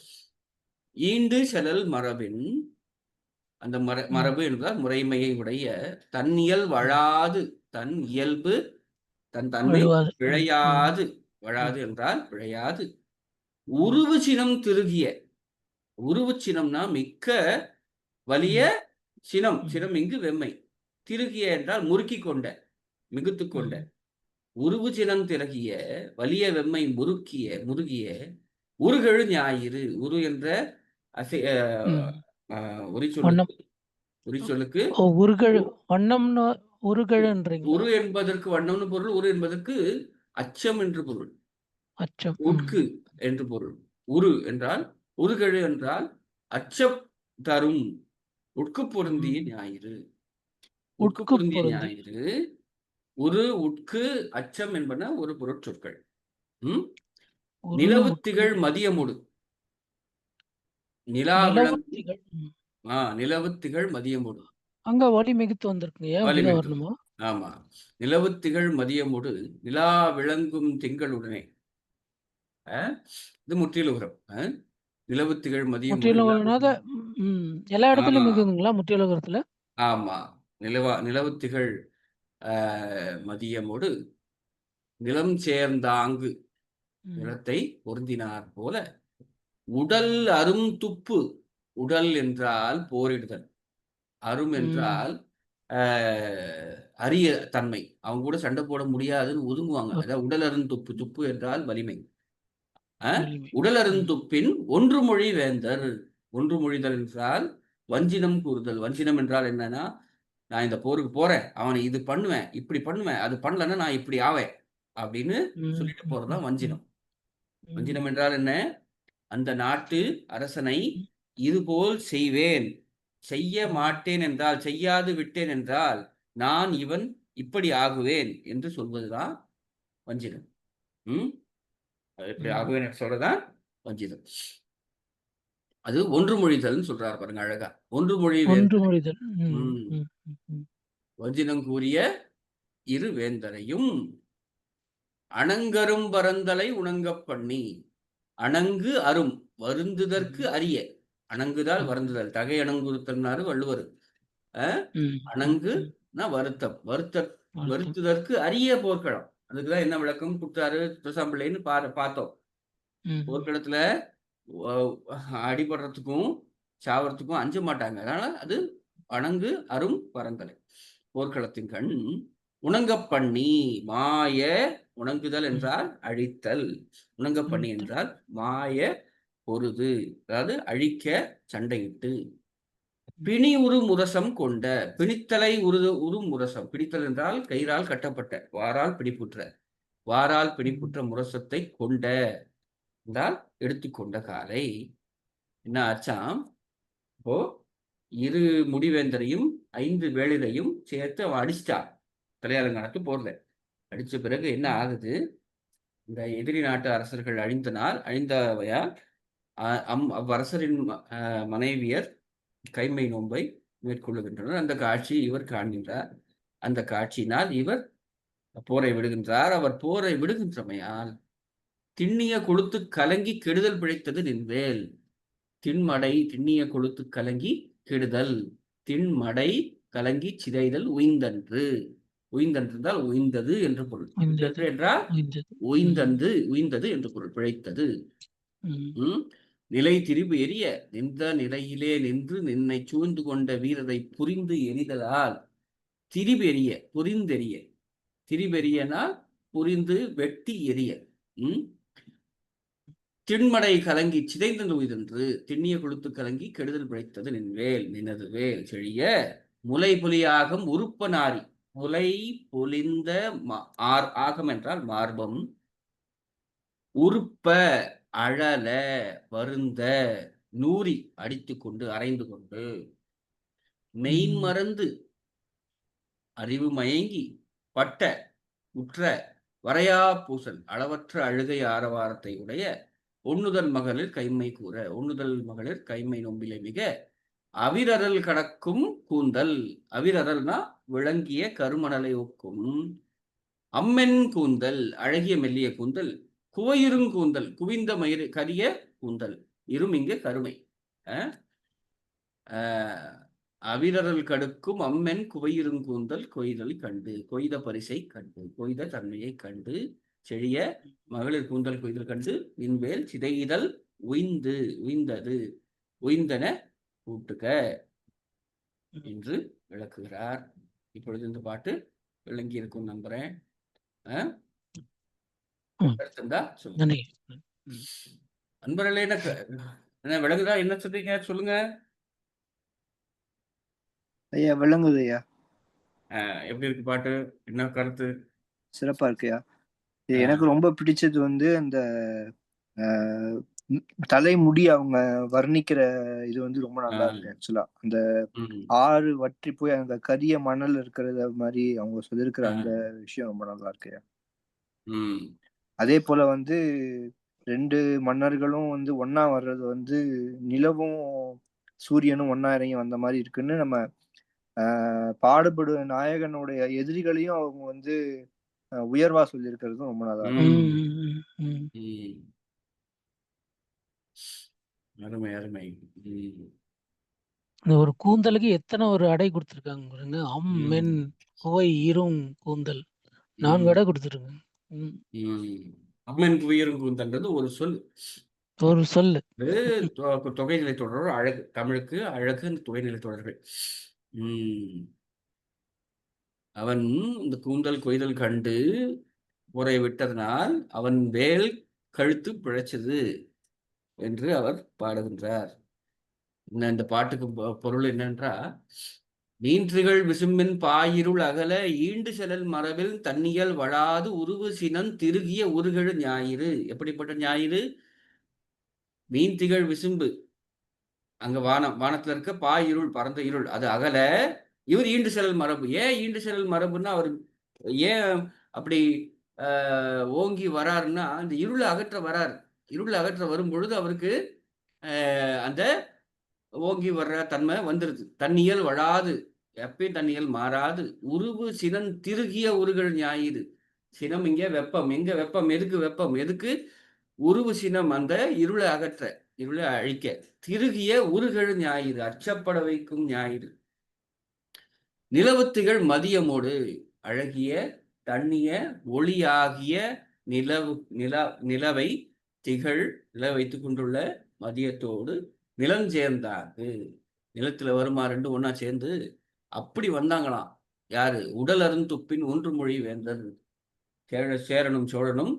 ஈண்டு செல்லல் மரபின், அந்த ம். மரபு என்றால் முறைமையை உடைய தன்னியல் ம். வழாது, தன் இயல்பு தன் தன்மை வழுவாது. ம். ம். பிழையாது, ம். வழாது என்றால் பிழையாது, ம். உருவு சினம் திருகிய. உருவு சினம்னா மிக்க வலிய ம். சினம். ம். சினம் இங்கு வெம்மை. திருகிய என்றால் முறுக்கிக் கொண்ட, மிகுத்துக் கொண்ட. ம். உருவு சினம் திரகிய வலிய வெம்மை முருகிய உருகெழு ஞாயிறு. உரு என்ற அசை ம். வண்ணம். உரிச்சொல்லுக்கு உரிச்சொல்லுக்கு ஓ! உருகழு வண்ணம்னு உருகழுன்றீங்களா? உரு என்பதற்கு வண்ணம்னு பொருள். உரு என்பதற்கு அச்சம் என்று பொருள். அச்சம். ம். உட்கு என்று பொருள். உரு என்றால் உருகெழு என்றால் அச்சம் தரும். உட்கு பொருந்திய ம். ஞாயிறு. உட்கு உட்குப் பொருந்திய பொருந்தி. ஞாயிறு. உரு, உட்கு, அச்சம் என்பன ஒரு பொருட்சொற்கள். ம்? உரு, நிலவு உட்கு, திகழ் மதியமொடு. நிலா நிலவுத் விளங்கும் திகழ். ம். நிலவு திகழ் மதியமொடு. அங்க வலி மிகுத்து வந்திருக்குங்கய்யா. அப்படிதான் வலிமிகு. வரணுமா? ஆமா. நிலவு திகழ் மதியமொடு நிலா விளங்கும் திங்களுடனே. அ இது முற்றிலுகரம். நிலவு திகழ் மதியமொடு முற்றிலும் நிலா ஒருநாத. ம். எல்லா ஆ இடத்துலயும் மிகுதுங்களா? முற்றிலுகரத்துல? ஆமா. நிலவு திகழ் அ மதியமொடு நிலம் சேர்ந்தாங்கு. ம். நிலத்தை பொருந்தினார் போல உடல் அரும் துப்பு. உடல் என்றால் போரிடுதல். அரும் ம். என்றால் அ அரிய தன்மை. அவங்க கூட சண்டை போட முடியாதுன்னு ஒதுங்குவாங்க. ஓ! அதான் உடல் அரும் துப்பு. துப்பு என்றால் வலிமை. அ வலிமை. உடல் ம். அருந்துப்பின் ஒன்று மொழி வேந்தர். ஒன்று மொழிதல் என்றால் வஞ்சினம் கூறுதல். வஞ்சினம் என்றால் என்னன்னா, நான் இந்த போருக்கு போறேன். அவன இது பண்ணுவேன், இப்படி பண்ணுவேன். அது பண்ணலன்னா நான் இப்படி ஆவேன். அப்படின்னு ம். சொல்லிட்டு ம். போறது ம். தான் ம். வஞ்சினம். ம். வஞ்சினம் என்றால் என்ன? அந்த நாட்டு அரசனை ம். இதுபோல் செய்வேன். செய்ய ம். மாட்டேன் என்றால், செய்யாது விட்டேன் என்றால், நான் இவன் இப்படி ஆகுவேன் என்று சொல்வதுதான் வஞ்சினம். ம். இப்படி ம். ஆகுவேன் என்று சொல்றது தான் வஞ்சினம். அது ஒன்று மொழிதல்ன்னு சொல்றாரு பாருங்க அழகா. ஒன்று மொழி ஒன்று வேந்தர். மொழிதல். ம். ம். ம். ம். ம். வஞ்சினம் கூறிய இரு வேந்தரையும் அணங்கரும் பரந்தலை உணங்கப் பண்ணி. அணங்கு அரும் வருந்துதற்கு ம். அரிய. அணங்குதால் ம். வருந்துதல். தகை அணங்குறுத்தல்னாரு வள்ளுவர். அ ம். ம். ம். அணங்குனா வருத்தம். வருத்தம். வருத்துதற்கு அரிய போர்க்களம். அதுக்கு தான் என்ன விளக்கம் குடுத்தாரு துரசாம்பிள்ளைன்னு பார்த்தோம். ம். போர்க்களத்துல ஒ அடிபடுறதுக்கும், சாவறதுக்கும் அஞ்ச மாட்டாங்க. அதனால அது அணங்கு அரும் பரந்தலை. போர்க்களத்தின் கண் உணங்கப் பண்ணி. மாய உணங்குதல் ம். என்றால் அழித்தல். உணங்கப் பண்ணி அழுத்தல். என்றால் மாய பொருது. அதாவது அழிக்க சண்டையிட்டு. ம். பிணி உறு முரசம் கொண்ட. பிணித்தலை உறும் முரசம். பிடித்தல் என்றால் கயிறால் கட்டப்பட்ட. வாரால் பிடிப்புற்ற. வாரால் ம். பிடிப்புற்ற முரசத்தை கொண்ட என்றால் எடுத்துக்கொண்ட காலை. என்ன ஆச்சாம்? இப்போ இரு முடிவேந்தரையும் 5 வேளிரையும் சேர்த்து அவன் அடிச்சிட்டான். தலையாலங்கானத்து போர்ல. அடிச்ச பிறகு என்ன ம். ஆகுது? இந்த எதிரி நாட்டு அரசர்கள் அழிந்தவையால் அவ்வரசரின் மனைவியர் கைம்மை நோன்பை மேற்கொள்ளுகின்றனர். அந்த காட்சியை இவர் காண்கின்றார். அந்த காட்சியினால் இவர் போரை விடுகின்றார். அவர் போரை விடுகின்றமையால் திண்ணிய கொழுத்துக் கலங்கி கெடுதல் பிழைத்தது நின்வேல். திண்ணிய கொழுத்துக் கலங்கி கெடுதல். திண்மடை கலங்கிச் சிதைதல் உய்ந்தன்று. உய்ந்தன்று என்றால் உய்ந்தது என்று பொருள். உய்ந்தது. உய்ந்தன்று என்றால் உய்ந்தது. ம். உய்ந்தது என்று பொருள். பிழைத்தது. ம். ம். நிலை திரிபு எரிய நின்ற நிலையிலே நின்று நின்னைச் சூழ்ந்து கொண்ட வீரரைப் புரிந்து எறிதலால் திரிபெரிய புரிந்தெறிய. திரிபெரியனால் புரிந்து வெட்டி எறிய. ம். திண்மடை கலங்கிச் சிதைந்தது உய்தன்று. திண்ணிய கொழுத்துக் கலங்கி கெடுதல் பிழைத்தது நின்வேல். நினது வேல் செழிய முலை பொலியாகம் உறுப்ப நாரி. முலை பொலிந்த ஆகம் என்றால் மார்பம். உறுப்ப அழல வருந்த நூறி அடித்துக்கொண்டு அறைந்து கொண்டு ம். மெய்மறந்து அறிவு மயங்கி பட்ட உற்ற வரையா பூசல் அளவற்ற அழுகை ஆரவாரத்தை உடைய ஒண்ணுதல் மகளிர் கைம்மை கூற. ஒண்ணுதல் மகளிர் கைம்மை நோம்பிலை மிக அவிரறல் கடக்கும் கூந்தல். அவிரறல்னா விளங்கிய கருமணலை ஒக்கும். அம்மென் கூந்தல் அழகிய மெல்லிய கூந்தல். குவையிருங் கூந்தல் குவிந்த மயிறு கரிய கூந்தல். இரும் இங்கு கருமை. அவிரறல் கடுக்கும் அம்மென் குவையிருங் கூந்தல் கொய்தல் கண்டு. கொய்த பரிசை கண்டு, கொய்த தன்மையை கண்டு, செழிய மகளிர் கூந்தல் கொய்தல் கண்டு, இன்வேல் சிதைதல் உய்ந்து உய்ந்தது உய்ந்தன கூட்டுக என்று விளக்குகிறார். இப்பொழுது இந்த பாட்டு விளங்கி இருக்கும் நம்புறேன். நன்றி. அன்பர்களே, என்ன விளங்குதா? என்ன சொல்றீங்க? சொல்லுங்க. ஐயா விளங்குது ஐயா. எப்படி இருக்கு பாட்டு? என்ன கருத்து? சிறப்பா இருக்குயா. எனக்கு ரொம்ப பிடிச்சது வந்து அந்த தலைமுடி அவங்க வர்ணிக்கிற இது வந்து ரொம்ப நல்லா இருக்கு. ஆக்சுவலா அந்த ஆறு வற்றி போய் அந்த கரிய மணல் இருக்கிறத மாதிரி அவங்க சொல்லியிருக்கிற அந்த விஷயம் ரொம்ப நல்லா இருக்குயா. அதே போல வந்து 2 மன்னர்களும் வந்து ஒண்ணா வர்றது வந்து நிலவும் சூரியனும் ஒண்ணா இறங்கி வந்த மாதிரி இருக்குன்னு நம்ம பாடுபடும் நாயகனுடைய எதிரிகளையும் அவங்க வந்து உயர்வா சொல்லியிருக்கிறதும் ரொம்ப நல்லா இருக்கு. அருமை அருமை. ஒரு கூந்தலுக்கு எத்தனை ஒரு அடை கொடுத்துருக்காங்க பாருங்க. அம்மென் குவை இரும் கூந்தல் 4 அடை கொடுத்துருக்காங்க. அம்மன் குவையிரும் கூந்தல்ன்றது ஒரு சொல். ஒரு சொல்லு. தொகைநிலை தொடர் அழகு. தமிழுக்கு அழகு தொகைநிலை தொடர்கள். அவன் இந்த கூந்தல் கொய்தல் கண்டு முறை விட்டதனால் அவன் வேல் கழுத்து பிழைச்சது என்று அவர் பாடுகின்றார். இந்த பாட்டுக்கு பொருள் என்னன்றா, நீன்றுகள் விசும்பின் பாயிருள் அகல ஈண்டு செலல் மரபில் தன்னியல் வளாது உருவு சினம் திருகிய உருகழு ஞாயிறு. எப்படிப்பட்ட ஞாயிறு? மீன்திகள் விசும்பு, அங்க வானத்துல இருக்க பாயிருள், பறந்த இருள், அது அகல. இவர் ஈண்டு செலல் மரபு. ஏன் ஈண்டு செலல் மரபுன்னா அவர் ஏன் அப்படி ஓங்கி வராருன்னா, அந்த இருளை அகற்ற வராரு. இருளை அகற்ற வரும் பொழுது அவருக்கு அந்த ஓங்கி வர்ற தன்மை வந்துருது. தன்னியல் வழாது, எப்பயும் தன்னியல் மாறாது, உருவு சினம் திருகிய உருகல் ஞாயிறு. சினம் இங்க வெப்பம். எங்க வெப்பம்? எதுக்கு வெப்பம்? எதுக்கு? உருவு சினம், அந்த இருளை அகற்ற, இருளை அழிக்க. திருகிய உருகழு ஞாயிறு, அச்சப்பட வைக்கும் ஞாயிறு. நிலவுத்திகள் மதியமோடு, அழகிய தண்ணிய ஒளியாகிய நிலவை திகழ் நில வைத்துக் கொண்டுள்ள மதியத்தோடு நிலஞ்சேர்ந்தாக்கு. நிலத்துல வருமா ரெண்டு ஒன்னா சேர்ந்து அப்படி வந்தாங்களாம். யாரு? உடல் அருந்துப்பின் ஒன்று மொழி வேந்தர். சேரனும் சோழனும்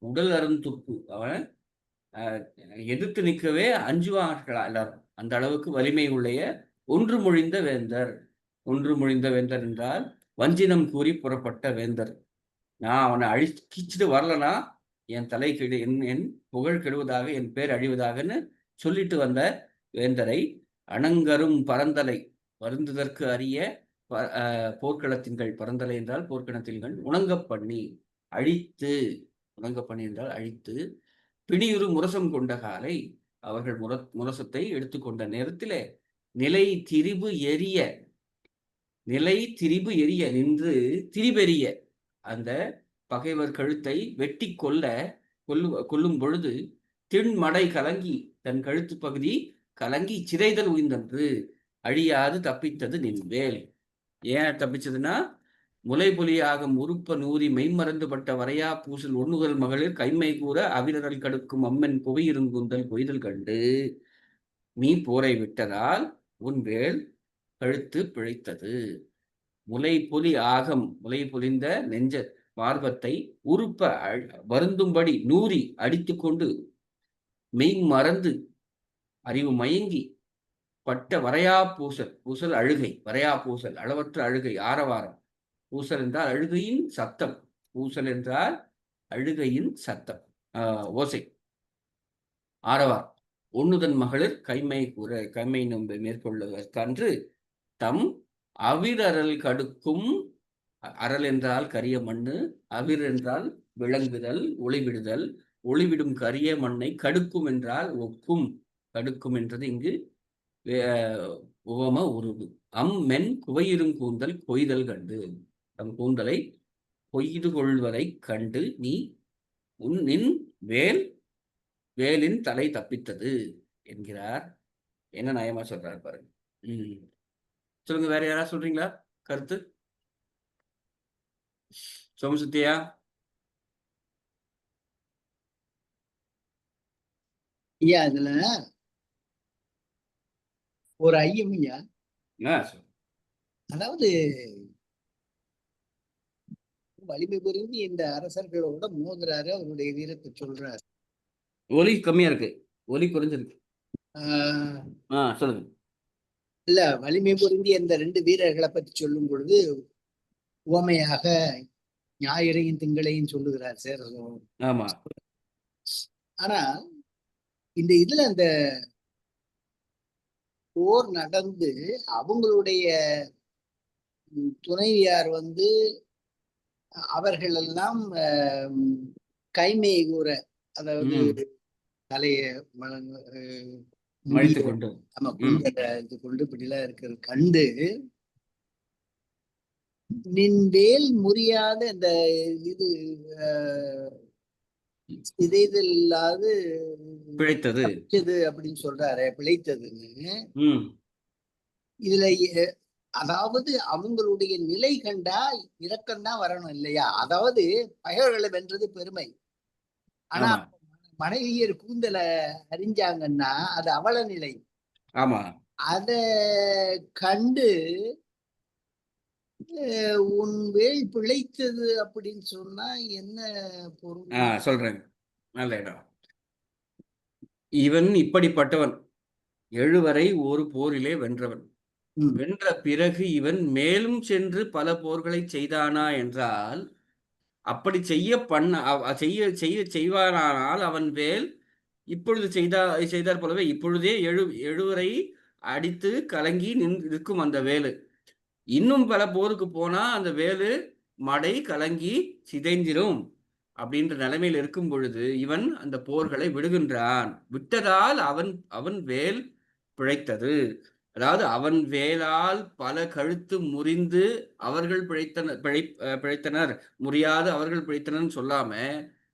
உடல் அருந்துப்பு அவன் எதிர்த்து நிற்கவே அஞ்சுவார்களா எல்லாரும். அந்த அளவுக்கு வலிமை உடைய ஒன்று மொழிந்த வேந்தர். ஒன்று மொழிந்த வேந்தர் என்றால் வஞ்சினம் கூறி புறப்பட்ட வேந்தர். நான் அவனை அழிச்சிட்டு வரலனா என் தலை கெடு, என் புகழ் கெடுவதாக, என் பேர் அழிவதாகன்னு சொல்லிட்டு வந்த வேந்தரை அணங்கரும் பரந்தலை, வருந்துதற்கு அறிய போர்க்களத்தின்கள், பரந்தலை என்றால் போர்க்களத்தின்கள், உணங்க பண்ணி அழித்து, உணங்க பண்ணி என்றால் அழித்து, பிணியுறு முரசம் கொண்ட காலை, அவர்கள் முரசத்தை எடுத்துக்கொண்ட நேரத்திலே நிலை திரிபு எரிய, நிலை திரிபு எரிய நின்று திரிபெரிய, அந்த பகைவர் கழுத்தை வெட்டி கொல்லும் பொழுது திண்மடை கலங்கி, தன் கழுத்து பகுதி கலங்கி சிதைதல் உயிர்ந்தன்று, அழியாது தப்பித்தது நின்வேல். ஏன் தப்பிச்சதுன்னா, முளைபொலியாக உருப்ப நூறி மெய்மறந்துபட்ட வரையா பூசல் ஒண்ணுதல் மகளிர் கைமை கூற அவிரல் கடுக்கும் அம்மன் புகையிருங்குந்தல் கொய்தல் கண்டு நீ போரை விட்டதால் உன் வேல் கழுத்து பிழைத்தது. முளைபொலி ஆகம், முளை பொலிந்த நெஞ்ச மார்பத்தை உருப்ப வருந்தும்படி நூறி அடித்து கொண்டு மெய் மறந்து அறிவு மயங்கி பட்ட வரையா பூசல், பூசல் அழுகை, வரையா பூசல் அளவற்ற அழுகை, ஆரவாரம். பூசல் என்றால் அழுகையின் சத்தம், பூசல் என்றால் அழுகையின் சத்தம், ஓசை, ஆரவாரம். ஒண்ணுதன் மகளிர் கைமை கூற, கைமை நம்ப மேற்கொள்வதற்கன்று தம் அவிரல் கடுக்கும், அரல் என்றால் கரிய மண்ணு, அவிர் என்றால் விளங்குதல், ஒளிவிடுதல், ஒளிவிடும் கரிய மண்ணை கடுக்கும் என்றால் ஒக்கும். கடுக்கும் என்றது இங்கு உவம உருவு. மென் குவையிரும் கூந்தல் கொய்தல் கண்டு. தம் கூந்தலை கொய்து கொள்வதைக் கண்டு நீ நின் வேலின் தலை தப்பித்தது என்கிறார். என்ன நயமா சொல்றாரு பாருங்க. சொல்லுங்க, வேற யாராவது சொல்றீங்களா கருத்து? சோமசுத்தியா? ஐயா அதுல ஒரு ஐயம் ஐயா. அதாவது வலிமை புரிந்து இந்த அரசர்களோட மோதுறாரு, அவருடைய வீரத்தை சொல்றாரு. ஒலி கம்மியா இருக்கு, ஒலி குறைஞ்சிருக்கு. சொல்லுங்க. இல்ல, வலிமை பொருந்தி இந்த 2 வீரர்களை பத்தி சொல்லும் பொழுது உவமையாக ஞாயிறையும் திங்களையும் சொல்லுகிறார் சார். ஆமா. ஆனா இந்த இதுல அந்த போர் நடந்து அவங்களுடைய துணைவியார் அவர்கள் எல்லாம் கைமை கூற, அதாவது தலைய மழித்து கொண்டு இது கொண்டு இப்படிலாம் இருக்கிறது கண்டு நின் வேல் முறியாத இந்த இது சிதைதல் இல்லாது பிழைத்தது அப்படின்னு சொல்றாரு. பிழைத்ததுன்னு இதுல அதாவது அவங்களுடைய நிலை கண்டா இரக்கம்தான் வரணும் இல்லையா? அதாவது பகைவர்களை வென்றது பெருமை. ஆனா மனைவியர் கூந்தலை அறிஞ்சாங்கன்னா அது அவல நிலை. ஆமா. அத கண்டு உன் வேல் பிழைத்தது அப்படின்னு சொன்னா என்ன பொருள்? சொல்றேன், நல்ல இடம். இவன் இப்படிப்பட்டவன், 7 வரை ஒரு போரிலே வென்றவன். வென்ற பிறகு இவன் மேலும் சென்று பல போர்களை செய்தானா என்றால், அப்படி செய்வானால் அவன் வேல் இப்பொழுது செய்தார் போலவே இப்பொழுதே 7 வரை அடித்து கலங்கி நிற்கும் அந்த வேலு. இன்னும் பல போருக்கு போனா அந்த வேலு மடை கலங்கி சிதைந்திரும் அப்படின்ற நிலைமையில் இருக்கும் பொழுது இவன் அந்த போர்களை விடுகின்றான். விட்டதால் அவன் வேல் பிழைத்தது. அதாவது அவன் வேலால் பல கழுத்து முறிந்து அவர்கள் பிழைத்தனர், முறியாது அவர்கள் பிழைத்தனர் சொல்லாம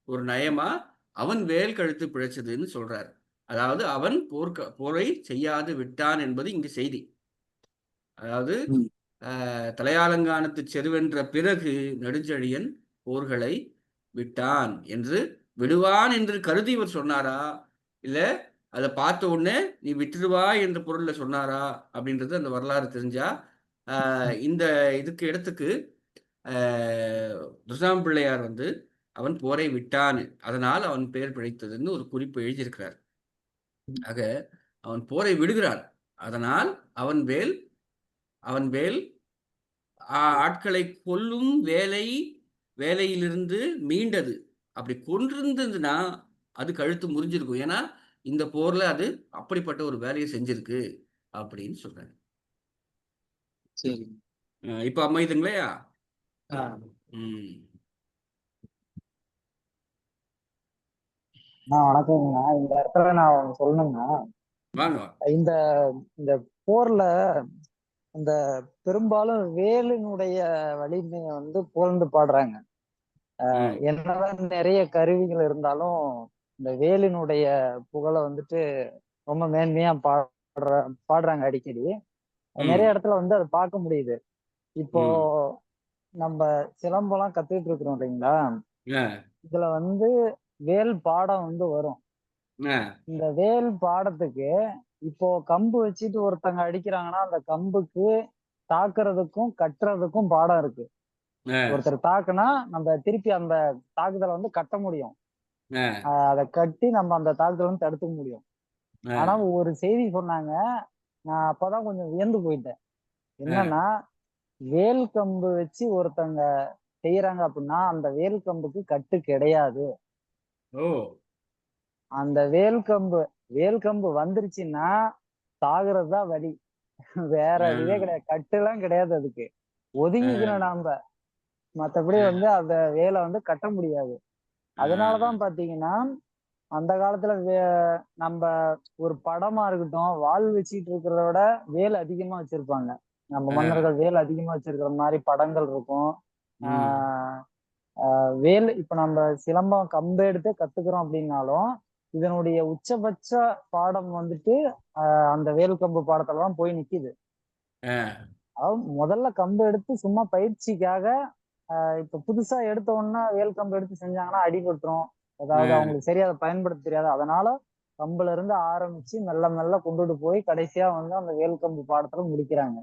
ஒரு நயமா அவன் வேல் கழுத்து பிழைச்சதுன்னு சொல்றார். அதாவது அவன் போரை செய்யாது விட்டான் என்பது இங்கு செய்தி. அதாவது தலையாலங்கானத்து செருவென்ற பிறகு நெடுஞ்செழியன் போர்களை விட்டான் என்று, விடுவான் என்று கருதி இவர் சொன்னாரா, இல்ல அதை பார்த்த உடனே நீ விட்டுருவா என்ற பொருள்ல சொன்னாரா அப்படின்றது அந்த வரலாறு தெரிஞ்சா இந்த இதுக்கு இடத்துக்கு துர்சாம் பிள்ளையார் அவன் போரை விட்டான், அதனால் அவன் பெயர் பிழைத்ததுன்னு ஒரு குறிப்பு எழுதியிருக்கிறார். ஆக அவன் போரை விடுகிறான், அதனால் அவன் வேல் ஆட்களை கொல்லும் வேலையிலிருந்து மீண்டது. அப்படி கொன்றிருந்ததுன்னா அது கழுத்து முறிஞ்சிருக்கும். ஏன்னா இந்த போர்ல அது அப்படிப்பட்ட ஒரு வேலையை செஞ்சிருக்கு அப்படின்னு சொல்றாங்க. சரி, இப்ப அமைதுங்களா? வணக்கங்கண்ணா. இந்த இடத்துல நான் சொல்லணும்னா, இந்த இந்த போர்ல இந்த பெரும்பாலும் வேலினுடைய வலிமையை புகழ்ந்து பாடுறாங்க. என்னதான் நிறைய கருவிகள் இருந்தாலும் இந்த வேலினுடைய புகழை ரொம்ப மேன்மையா பாடுறாங்க அடிக்கடி. நிறைய இடத்துல அதை பார்க்க முடியுது. இப்போ நம்ம சிலம்பெல்லாம் கத்துக்கிட்டு இருக்கிறோம் இல்லைங்களா? இதுல வேல் பாடம் வரும். இந்த வேல் பாடத்துக்கு இப்போ கம்பு வச்சுட்டு ஒருத்தங்க அடிக்கிறாங்கன்னா அந்த கம்புக்கு தாக்குறதுக்கும் கட்டுறதுக்கும் பாடம் இருக்கு. ஒருத்தர் தாக்குனா நம்ம திருப்பி அந்த தாக்குதலை கட்ட முடியும், அதை கட்டி நம்ம அந்த தாக்குதலை தடுத்துக்க முடியும். ஆனா ஒரு செய்தி சொன்னாங்க, நான் அப்பதான் கொஞ்சம் வியந்து போயிட்டேன். என்னன்னா, வேல் கம்பு வச்சு ஒருத்தங்க செய்யறாங்க அப்படின்னா அந்த வேல் கம்புக்கு கட்டு கிடையாது. அந்த வேல் கம்பு வந்துருச்சுன்னா சாகுறதுதான் வழி, வேற இதே கிடையாது. கட்டு எல்லாம் கிடையாது, அதுக்கு ஒதுங்கிக்கணும் நாம. மத்தபடி அந்த வேலை கட்ட முடியாது. அதனாலதான் பாத்தீங்கன்னா அந்த காலத்துல நம்ம ஒரு படமா இருக்கட்டும், வாள் வச்சுட்டு இருக்கிறத விட வேல் அதிகமா வச்சிருப்பாங்க. நம்ம மன்னர்கள் வேல் அதிகமா வச்சிருக்கிற மாதிரி படங்கள் இருக்கும். வேல் இப்ப நம்ம சிலம்பம் கம்பு எடுத்து கத்துக்கிறோம் அப்படின்னாலும் இதனுடைய உச்சபட்ச பாடம் வந்துட்டு அந்த வேல் கம்பு பாடத்துலதான் போய் நிக்குது. முதல்ல கம்பு எடுத்து சும்மா பயிற்சிக்காக இப்ப புதுசா எடுத்த உடனே வேல் கம்பு எடுத்து செஞ்சாங்கன்னா அடிபட்டுரும், அதாவது அவங்களுக்கு சரியா அதை பயன்படுத்த தெரியாது. அதனால கம்புல இருந்து ஆரம்பிச்சு மெல்ல மெல்ல கொண்டுட்டு போய் கடைசியா வந்து அந்த வேல் கம்பு பாடத்துல முடிக்கிறாங்க.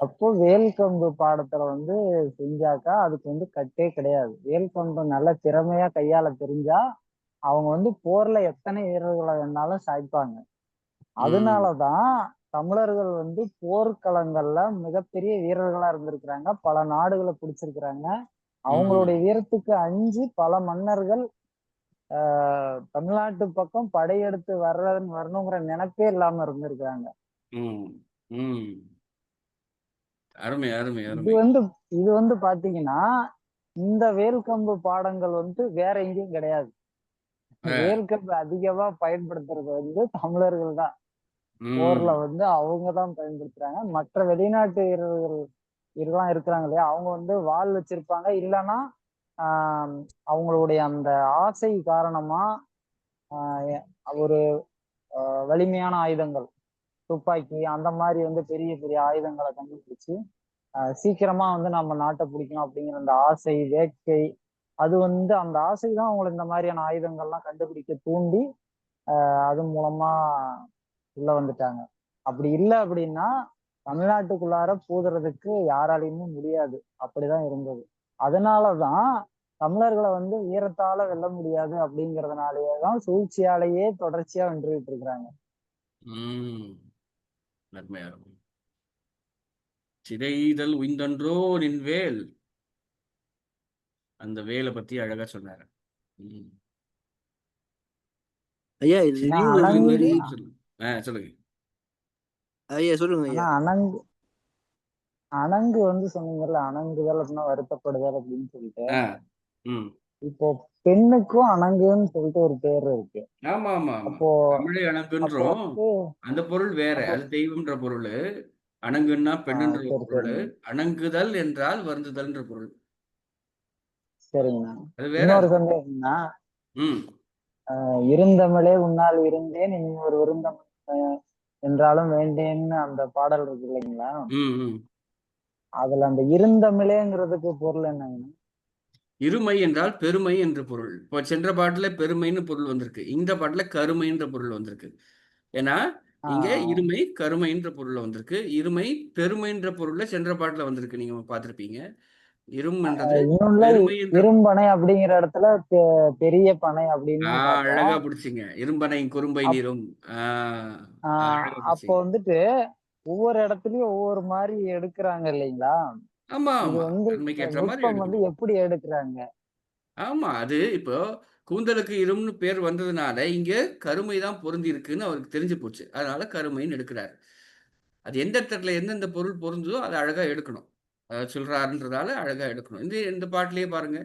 அப்போ வேல் கம்பு பாடத்துல வந்து செஞ்சாக்கா அதுக்கு வந்து கட்டே கிடையாது. வேல் கம்பு நல்ல திறமையா கையாள தெரிஞ்சா அவங்க வந்து போர்ல எத்தனை வீரர்களை வேணாலும் சாய்ப்பாங்க. அதனாலதான் தமிழர்கள் வந்து போர்க்களங்கள்ல மிகப்பெரிய வீரர்களா இருந்திருக்கிறாங்க, பல நாடுகளை பிடிச்சிருக்கிறாங்க. அவங்களுடைய வீரத்துக்கு அஞ்சு பல மன்னர்கள் தமிழ்நாட்டு பக்கம் படையெடுத்து வரணுங்கிற நினைப்பே இல்லாம இருந்திருக்கிறாங்க. இது வந்து பாத்தீங்கன்னா இந்த வேல்கம்பு பாடங்கள் வந்து வேற எங்கேயும் கிடையாது. வேல்கம்பு அதிகமா பயன்படுத்துறது வந்து தமிழர்கள் தான். போர்ல வந்து அவங்கதான் பயன்படுத்துறாங்க. மற்ற வெளிநாட்டு வீரர்கள் இதெல்லாம் இருக்கிறாங்க இல்லையா, அவங்க வந்து வாள் வச்சிருப்பாங்க. இல்லைன்னா அவங்களுடைய அந்த ஆசை காரணமா ஒரு வலிமையான ஆயுதங்கள், துப்பாக்கி அந்த மாதிரி வந்து பெரிய பெரிய ஆயுதங்களை கண்டுபிடிச்சு சீக்கிரமா வந்து நம்ம நாட்டை பிடிக்கணும் அப்படிங்கிற அந்த ஆசை வேட்கை, அது வந்து அந்த ஆசை தான் அவங்களை இந்த மாதிரியான ஆயுதங்கள்லாம் கண்டுபிடிக்க தூண்டி அது மூலமா உள்ள வந்துட்டாங்க. அப்படி இல்லை அப்படின்னா தமிழ்நாட்டுக்குள்ளார பூதுறதுக்கு யாராலையுமே முடியாது. அப்படிதான் இருந்தது. அதனாலதான் தமிழர்களை வந்து வீரத்தால வெல்ல முடியாது அப்படிங்கிறதுனாலேயேதான் சூழ்ச்சியாலேயே தொடர்ச்சியா வென்றுகிட்டு இருக்கிறாங்க. சிறைதல் உய்ந்தன்றோ நின் வேல், அந்த வேலை பத்தி அழகா சொன்னாரு. ஐயா சொல்லுங்க ஐயா, சொல்லுங்க ஐயா. அணங்கு வந்து சொன்னீங்கல்ல, அணங்குதல் அப்படின்னா வருத்தப்படுதல் அப்படின்னு சொல்லிட்டு, இப்போ பெண்ணுக்கும் அணங்குன்னு சொல்லிட்டு ஒரு பேர் இருக்கு. ஆமா ஆமா. அப்போ தமிழை அணங்குன்றோம், அந்த பொருள் வேற, அது தெய்வம்ன்ற பொருள். அணங்குன்னா பெண்ணுன்ற பொருள், அணங்குதல் என்றால் வருந்துதல்ன்ற பொருள். சரிங்கண்ணா. இன்னொரு சந்தேகம்னா, இருந்தமிழே உன்னால் இருந்தேன் இனி ஒரு விருந்தம் என்றாலும் வேண்டேன்னு அந்த பாடல் இருக்கு இல்லைங்களா, அதுல அந்த இருந்தமிழேங்கிறதுக்கு பொருள் என்னங்க? இருமை என்றால் பெருமை என்று பொருள். இப்போ சென்ற பாட்டுல பெருமைன்னு பொருள் வந்திருக்கு, இந்த பாட்டுல கருமைன்ற பொருள் வந்திருக்கு. ஏன்னா இங்க இருமை கருமைன்ற பொருள்ல வந்திருக்கு, இருமை பெருமைன்ற பொருள்ல சென்ற பாட்டுல வந்திருக்கு, நீங்க பார்த்திருப்பீங்க. இரும்பனை அப்படிங்கிற இடத்துல பெரிய பனை அப்படின்னு அழகா பிடிச்சிங்க. இரும்பனை குறும்பை நீரும். அப்போ வந்துட்டு ஒவ்வொரு இடத்துலயும் ஒவ்வொரு மாதிரி எடுக்கிறாங்க இல்லைங்களா? இது வந்து நுட்பம் வந்து எப்படி எடுக்கிறாங்க? ஆமா, அது இப்போ கூந்தலுக்கு இரும்னு பேர் வந்ததுனால இங்க கருமை தான் பொருந்தி இருக்குன்னு அவருக்கு தெரிஞ்சு போச்சு, அதனால கருமைன்னு எடுக்கிறாரு. அது எந்த இடத்துல எந்தெந்த பொருள் பொருந்ததோ அதை அழகா எடுக்கணும், சொல்றாருன்றதால அழகா எடுக்கணும். இந்த பாட்டிலேயே பாருங்க,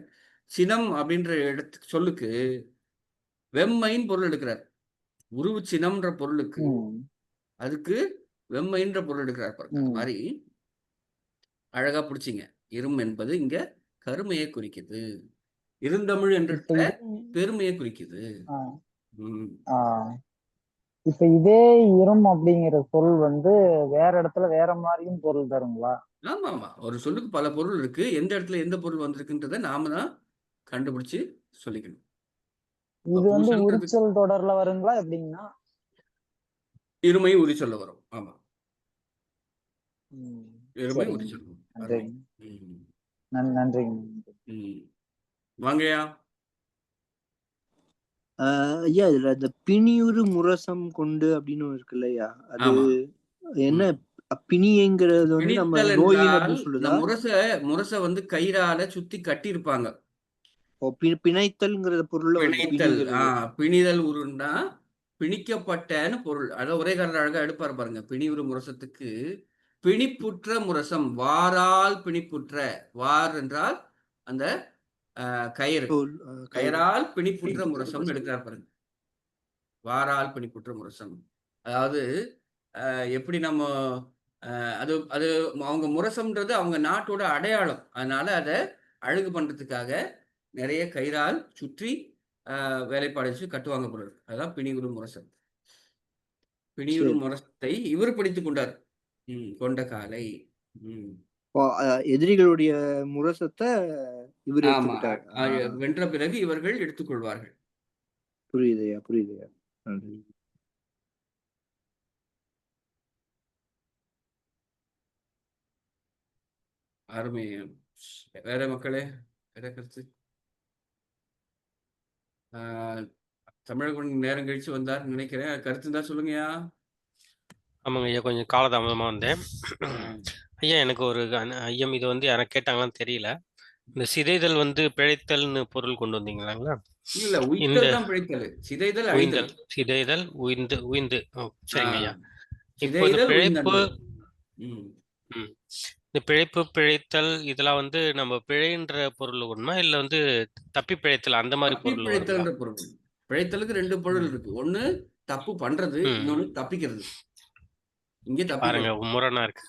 சினம் அப்படின்ற சொல்லுக்கு வெம்மைன்னு பொருள் எடுக்கிறார். உருவு சினம்ன்ற பொருளுக்கு அதுக்கு வெம்மைன்ற பொருள் எடுக்கிறார் பாருங்க. அது மாதிரி அழகா பிடிச்சிங்க. இரும் என்பது இங்க கருமையை குறிக்குது, இருந்தமிழ் என்ற பெருமையை குறிக்குது. இப்ப இதே இரும் அப்படிங்கிற சொல் வந்து வேற இடத்துல வேற மாதிரியும் பொருள் தருங்களா? ஆமா ஆமா, ஒரு சொல்லுக்கு பல பொருள் இருக்கு, எந்த இடத்துல எந்த பொருள் வந்திருக்குன்றத நாம தான் கண்டுபிடிச்சு சொல்லிக்கணும். இது வந்து உரிச்சொல் தொடர்ல வருங்களா எப்படின்னா? இருமை உரிச்சொல்ல வரும். ஆமா, இருமை உரிச்சொல். நன்றி. வாங்கயா ஐயா, இதுல இந்த பிணியுறு முரசம் கொண்டு அப்படின்னு இருக்கு இல்லையா, அது என்ன? பிணிங்கிறது வந்து நம்ம நோயின் அப்படின்னு சொல்லுதா? முரச வந்து கயிறால சுத்தி கட்டி இருப்பாங்க. பிணைத்தல்ங்கிற பொருள். பிணிதல் உருண்டா பிணிக்கப்பட்டன்னு பொருள். அதான் ஒரே காரணம் அழகா எடுப்பாரு பாருங்க. பிணியுறு முரசத்துக்கு பிணிப்புற்ற முரசம், வாரால் பிணிப்புற்ற, வார் என்றால் அந்த கயிறு, தோல், கயிறு. கயரால் பிணிப்புற்ற முரசம் எடுக்கிறார் பாருங்க. வாரால் பிணிப்புற்ற முரசம். அதாவது எப்படி நம்ம அது அது அவங்க முரசம்ன்றது அவங்க நாட்டோட அடையாளம். அதனால அதை அழகு பண்றதுக்காக நிறைய கயிறால் சுற்றி வேலைப்பாடு வச்சு கட்டுவாங்க போல இருக்கு. அதுதான் பிணியுறு முரசம். பிணியுறு முரசத்தை இவர் பிடித்துக் கொண்டார். கொண்ட காலை. எதிரிகளுடைய முரசத்தை இவர் ஆமா, எடுத்துக்கிட்டார். வென்ற பிறகு இவர்கள் எடுத்துக்கொள்வார்கள். புரியுதையா, புரியுதையா. அருமை. வேற மக்களே, வேற கருத்து? தமிழக நேரம் கழிச்சு வந்தார் நினைக்கிறேன். கருத்து தான் சொல்லுங்கய்யா. ஆமாங்க ஐயா, கொஞ்சம் காலதாமதமா வந்தேன். ஐயா, எனக்கு ஒரு ஐயம். இது வந்து யாரும் கேட்டாங்களான்னு தெரியல. இந்த சிதைதல் வந்து பிழைத்தல்னு பொருள் கொண்டு வந்தீங்களாங்களா? இல்ல, உயிர்த்தல் தான் பிழைத்தல். சிதைதல் அழிதல். சிதைதல் உயிர்ந்து. சரிங்க ஐயா. இப்போ இந்த சிதைதல் பிழைப்பு, உயிர்த்தல். இந்த பிழைப்பு பிழைத்தல் இதெல்லாம் வந்து நம்ம பிழைன்ற பொருள் உண்மை, இல்ல வந்து தப்பி பிழைத்தல் அந்த மாதிரி பொருள்? பிழைத்தல்ன்ற பொருள். பிழைத்தலுக்கு ரெண்டு பொருள் இருக்கு. ஒண்ணு தப்பு பண்றது, இன்னொன்னு தப்பிக்கிறது. இங்க பாருங்க, முரணா இருக்கு.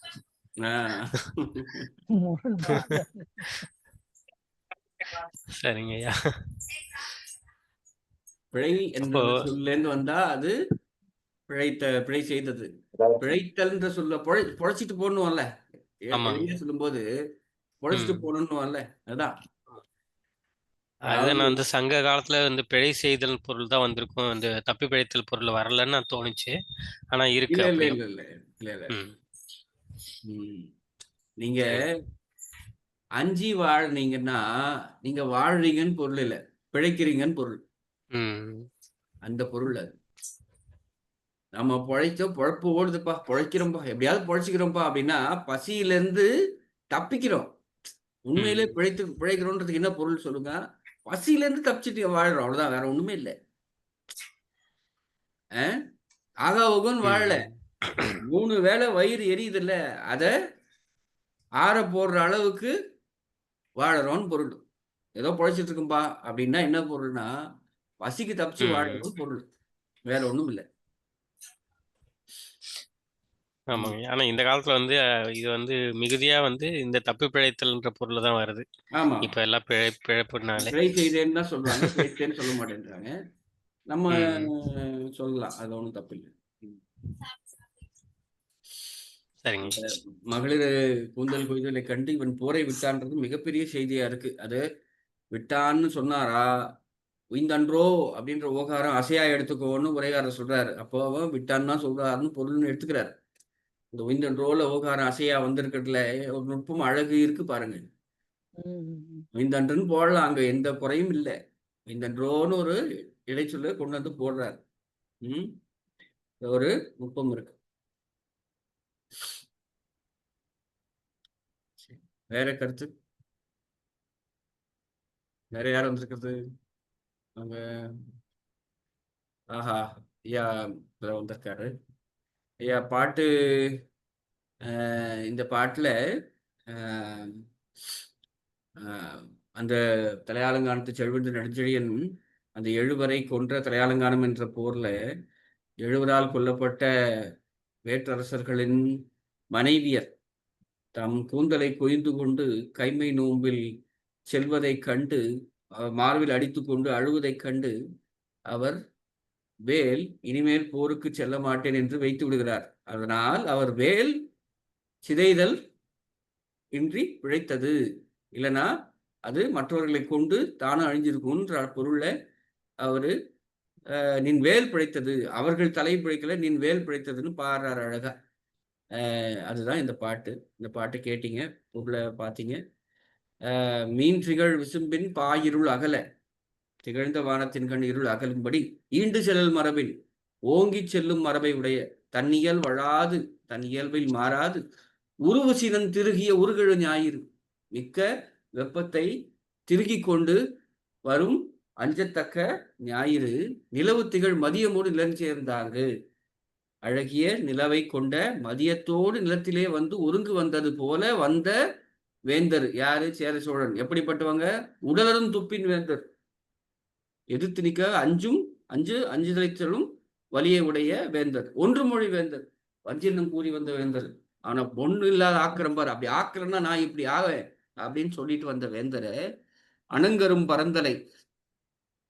சரிங்க ஐயா. பிழை என்ற சொல்ல இருந்து வந்தா அது பிழை செய்தது. பிழைத்தல்ன்ற சொல்ல பொழைச்சிட்டு போடணும்ல. சொல்லும் போது பொழைச்சிட்டு போடணும்ல. அதான் நான் வந்து சங்க காலத்துல வந்து பிழை செய்தல் பொருள் தான் வந்திருக்கும், இந்த தப்பி பிழைத்தல் பொருள் வரலன்னு நான் தோணுச்சு. ஆனா இருக்கு. இல்ல. நீங்க அஞ்சி வாழ்னீங்கன்னா நீங்க வாழ்றீங்கன்னு பொருள் இல்ல, பிழைக்கிறீங்கன்னு பொருள். அந்த பொருள் அது. நம்ம பொழப்பு ஓடுதுப்பா, பொழைக்கிறோம்பா, எப்படியாவது பொழைச்சிக்கிறோம்பா அப்படின்னா பசியில இருந்து தப்பிக்கிறோம். உண்மையிலே பிழைக்கிறோன்றதுக்கு என்ன பொருள் சொல்லுங்க? பசியில இருந்து தப்பிச்சுட்டு வாழ்றோம், அவ்வளவுதான். வேற ஒண்ணுமே இல்லை. ஆகாவுகன் வாழல, 3 வேளை வயிறு எரியுது இல்ல, அத ஆற போடுற அளவுக்கு வாழறோம்னு பொருள். ஏதோ பொழைச்சிட்டு இருக்கும்பா அப்படின்னா என்ன பொருள்னா பசிக்கு தப்பிச்சு வாழறோம்னு பொருள், வேற ஒண்ணும் இல்லை. ஆமாங்க. ஆனா இந்த காலத்துல வந்து இது வந்து மிகுதியா வந்து இந்த தப்பி பிழைத்தல்ன்ற பொருள் தான் வருது. ஆமா, இப்ப எல்லாம் பிழைப்புனாலே பிழை செய்தேன்னு தான் சொல்றாங்க, பிழைத்தேன்னு சொல்ல மாட்டேன்றாங்க. நம்ம சொல்லலாம், அது ஒண்ணும் தப்பு இல்லை. சரிங்க. மகளிர் கூந்தல் கொய்தலை கண்டு இவன் போரை விட்டான்றது மிகப்பெரிய செய்தியா இருக்கு. அது விட்டான்னு சொன்னாரா, உய்ந்தன்றோ அப்படின்ற ஓகாரம் அசையா எடுத்துக்கோன்னு உரையாடர் சொல்றாரு. அப்போ அவன் விட்டான்னு தான் சொல்றாருன்னு பொருள்னு எடுத்துக்கிறாரு. இந்த உய்ந்தன்றோல ஓகாரம் அசையா வந்திருக்கிறதுல ஒரு நுட்பம் அழகு இருக்கு பாருங்க. உய்ந்தன்றுன்னு போடலாம், அங்க எந்த குறையும் இல்லை. உய்ந்தன்றோன்னு ஒரு இடைச்சொல்ல கொண்டு வந்து போடுறாரு. ஒரு நுட்பம் இருக்கு. வேற கருத்து? வேற யார் வந்திருக்கிறது? அங்க ஆஹா, ஐயா வந்திருக்காரு. ஐயா பாட்டு, இந்த பாட்டுல அந்த தலையாலங்கானத்து செல்வென்று நெடுஞ்செழியன் அந்த 7வரை கொன்ற தலையாலங்கானம் என்ற போர்ல 7வரால் கொல்லப்பட்ட வேற்றரசர்களின் மனைவியர் தம் கூந்தலை கொய்ந்து கொண்டு கைமை நோம்பில் செல்வதைக் கண்டு மார்பில் அடித்து கொண்டு அழுவதைக் கண்டு அவர் வேல் இனிமேல் போருக்கு செல்ல மாட்டேன் என்று வைத்து விடுகிறார். அதனால் அவர் வேல் சிதைதல் இன்றி பிழைத்தது, இல்லைன்னா அது மற்றவர்களை கொண்டு தானும் அழிஞ்சிருக்கும்ன்ற பொருள்ல அவரு நின் வேல் பிழைத்தது, அவர்கள் தலை பிழைக்கல, நின் வேல் பிழைத்ததுன்னு பாடுறாரு அழகா. அதுதான் இந்த பாட்டு. இந்த பாட்டு கேட்டீங்க, பொருளை பார்த்தீங்க. மீன் திகழ் விசும்பின் பாயிருள் அகல, திகழ்ந்த வானத்தின் கண் இருள் அகலும்படி ஈண்டு செல்லல் மரபில் ஓங்கிச் செல்லும் மரபை உடைய தன்னியல் வழாது தன் இயல்பில் மாறாது உருவு சீனன் திருகிய உருகழு ஞாயிறு, மிக்க வெப்பத்தை திருகி கொண்டு வரும் அஞ்சத்தக்க ஞாயிறு நிலவு திகழ் மதியமோடு நிலம் சேர்ந்தாங்க. அழகிய நிலவை கொண்ட மதியத்தோடு நிலத்திலே வந்து ஒருங்கு வந்தது போல வந்த வேந்தர் யாரு? சேர சோழன். எப்படிப்பட்டவங்க? உடலரும் துப்பின் வேந்தர். எதிர்த்து நிற்க அஞ்சுதலை செல்லும் வலியை உடைய வேந்தர். ஒன்று மொழி வேந்தர். வஞ்சினம் கூறி வந்த வேந்தர். ஆனா பொண்ணு இல்லாத ஆக்கிரம்பார். அப்படி ஆக்கிறன்னா நான் இப்படி ஆவேன் அப்படின்னு சொல்லிட்டு வந்த வேந்தரை அணங்கரும் பரந்தலை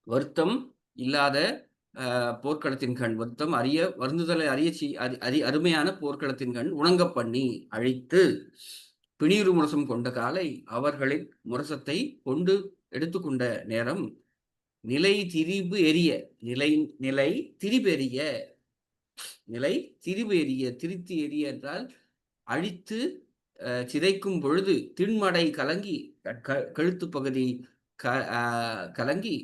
வருத்தம் இல்லாத போர்க்களத்தின் கண் வருத்தம் வருந்துதலை அருமையான போர்க்களத்தின் கண் உணங்க பண்ணி அழைத்து பிணியுறு முரசம் கொண்ட காலை அவர்களின் முரசத்தை கொண்டு எடுத்துக்கொண்ட நேரம் நிலை திரிபு எரிய திரித்து எரிய என்றால் அழித்து சிதைக்கும் பொழுது திண்மடை கலங்கி கழுத்து பகுதி கலங்கி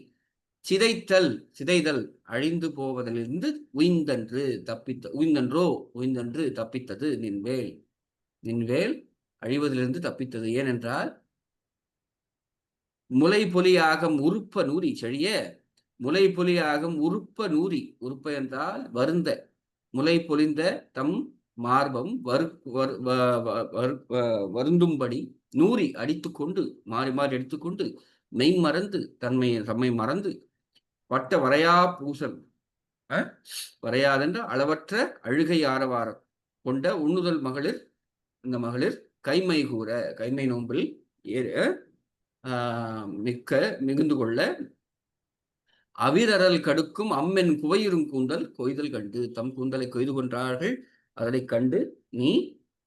சிதைதல் அழிந்து போவதிலிருந்து உய்ந்தன்று தப்பித்தது நின்வேல் அழிவதிலிருந்து தப்பித்தது. ஏனென்றால் முலை பொலியாகம் உறுப்ப நூறி செழிய முலை பொலியாகம் உறுப்ப நூறி உறுப்ப என்றால் வருந்த முலை பொலிந்த தம் மார்பம் வருந்தும்படி நூறி அடித்துக்கொண்டு மாறி மாறி எடுத்துக்கொண்டு மெய்மறந்து தம்மை மறந்து பட்ட வரையா பூசல் வரையாதென்ற அளவற்ற அழுகை ஆரவாரம் கொண்ட உண்ணுதல் மகளிர். இந்த மகளிர் கைமை நோம்பில் மிகுந்து கொள்ள அவிரல் கடுக்கும் அம்மென் குவையிரும் கூந்தல் கொய்தல் கண்டு தம் கூந்தலை கொய்து கொன்றார்கள். அதனை கண்டு நீ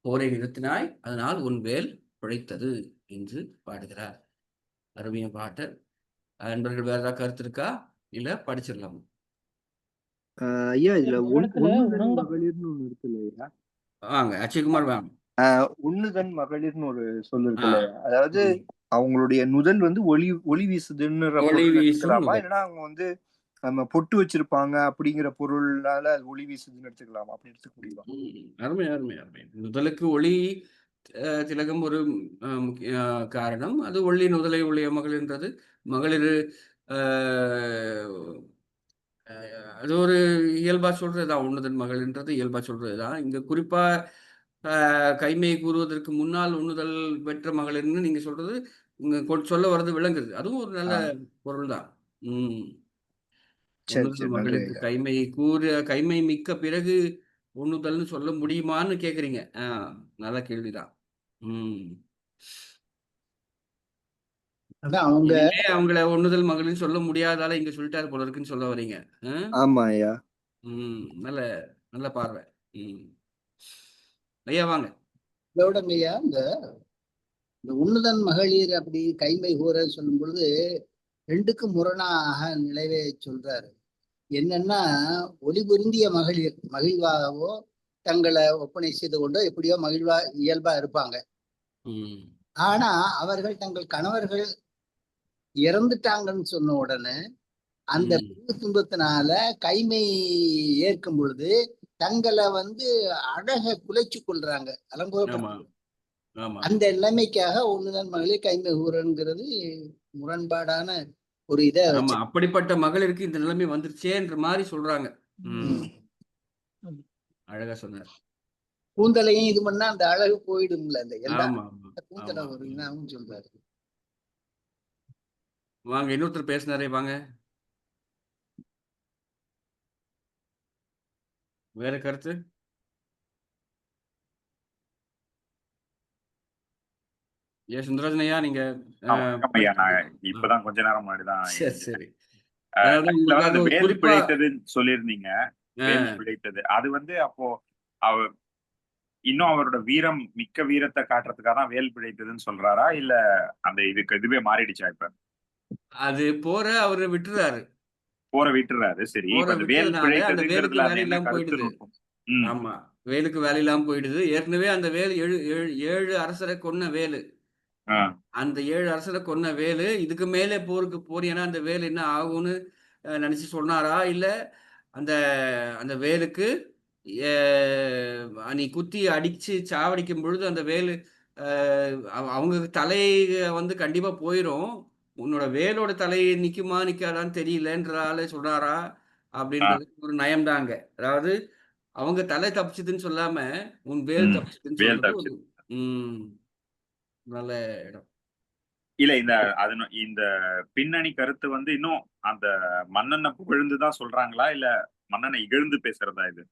போரை நிறுத்தினாய், அதனால் உன் வேல் பிழைத்தது என்று பாடுகிறார். அருமைய பாட்டர். நண்பர்கள் வேற ஏதாவது கருத்து இருக்கா? இல்ல படிச்சிடலாம். ஐயா இதுல மகளிர்னு ஒண்ணு இருக்கு இல்லையா? வாங்க அச்சயகுமார் வாங்க. உண்ணுதன் மகளிர்னு ஒரு சொல் இருக்கு இல்லையா? அதாவது அவங்களுடைய நுதல் வந்து ஒளி வீசுதுன்னு எடுத்துக்கலாமா, இல்லைன்னா அவங்க வந்து நம்ம பொட்டு வச்சிருப்பாங்க அப்படிங்கிற பொருள்னால அது ஒளி வீசுதுன்னு எடுத்துக்கலாமா? அப்படி எடுத்துக்க முடியுமா? அருமை. நுதலுக்கு ஒளி திலகம் ஒரு முக்கிய காரணம். அது ஒளி நுதலை ஒளிய மகளிர்ன்றது மகளிர் அது ஒரு இயல்பா சொல்றதுதான். உண்ணுதன் மகள்ன்றது இயல்பா சொல்றதுதான். இங்க குறிப்பா கைமை கூறுவதற்கு முன்னால் உண்ணுதல் பெற்ற மகளிர்னு நீங்க சொல்றது சொல்ல வர்றது விளங்குது. அதுவும் ஒரு நல்ல பொருள் தான். மகளுக்கு கைமை மிக்க பிறகு உண்ணுதல்னு சொல்ல முடியுமான்னு கேக்குறீங்க. நல்ல கேள்விதான். அவங்கள ஒண்ணுதல் மகளிர்னு சொல்ல முடியாதால இங்க சொல்லிட்டாரு போல இருக்குன்னு சொல்ல வரீங்க. ஆமா ஐயா. நல்ல நல்ல பார்வை. ஐயா வாங்க. இதோட ஐயா இந்த உண்ணுதன் மகளிர் அப்படி கைமை கூற சொல்லும் பொழுது ரெண்டுக்கும் முரணாக நிலைவே சொல்றாரு. என்னன்னா ஒளி பொருந்திய மகிழ்வாகவோ தங்களை ஒப்பனை செய்து கொண்டோ எப்படியோ இயல்பா இருப்பாங்க. ஆனா அவர்கள் தங்கள் கணவர்கள் இறந்துட்டாங்கன்னு சொன்ன உடனே அந்த துன்பத்தினால கைமை ஏற்கும் பொழுது தங்களை வந்து அழக குலைச்சு கொள்றாங்க, அலங்கோலப்படுத்த. அந்த நிலைமைக்காக ஒண்ணுதான் மகளிர் கைமை கூறங்கிறது முரண்பாடான ஒரு இதை அப்படிப்பட்ட மகளிருக்கு இந்த நிலைமை வந்துருச்சேன்ற மாதிரி சொல்றாங்க. அழகா சொன்னார். கூந்தலையும் இது பண்ணா அந்த அழகு போயிடும்ல, அந்த எல்லா கூந்தலை ஒரு இனாவும் சொல்றாரு. வாங்க இன்னொருத்தர் பேசினாரே, வாங்க. வேற கருத்து? சுந்தரராஜன் ஐயா நீங்க இப்பதான் கொஞ்ச நேரம் முன்னாடிதான். சரி. வேல் பிழைத்ததுன்னு சொல்லியிருந்தீங்க. வேல் பிழைத்தது அது வந்து அப்போ இன்னும் அவரோட மிக்க வீரத்தை காட்டுறதுக்காக தான் வேல் பிழைத்ததுன்னு சொல்றாரா, இல்ல அந்த இதுவே மாறிடுச்சா? இப்ப அது அவரை விட்டுறாரு. சரி. வேல் பிழைத்ததுங்கிறதுல என்ன கருத்து இருக்கும்? ஆமா, வேலுக்கு வேலை இல்லாம போயிடுது. ஏற்கனவே அந்த வேலு 7 அரசரை கொன்ன வேலு. அந்த 7 அரசரை கொன்ன வேலு இதுக்கு மேலே போருக்கு போறியனா அந்த வேலு என்ன ஆகும்னு நினைச்சு சொன்னாரா, இல்ல அந்த அந்த வேலுக்கு நீ குத்தி அடிச்சு சாவடிக்கும் பொழுது அந்த வேலு அவங்க தலை வந்து கண்டிப்பா போயிரும், உன்னோட வேலோட தலை நிக்குமா நிக்காதான்னு தெரியலன்றால சொன்னாரா அப்படின்றது ஒரு நயம்தாங்க. அதாவது அவங்க தலை தப்பிச்சதுன்னு சொல்லாம உன் வேல் தப்பிச்சதுன்னு சொல்றது. நல்ல இடம். இல்ல இந்த பின்னணி கருத்து வந்து இன்னும் அந்த மன்னனை புகழ்ந்துதான் சொல்றாங்களா இல்ல மன்னனை இகழ்ந்து பேசுறதா இது?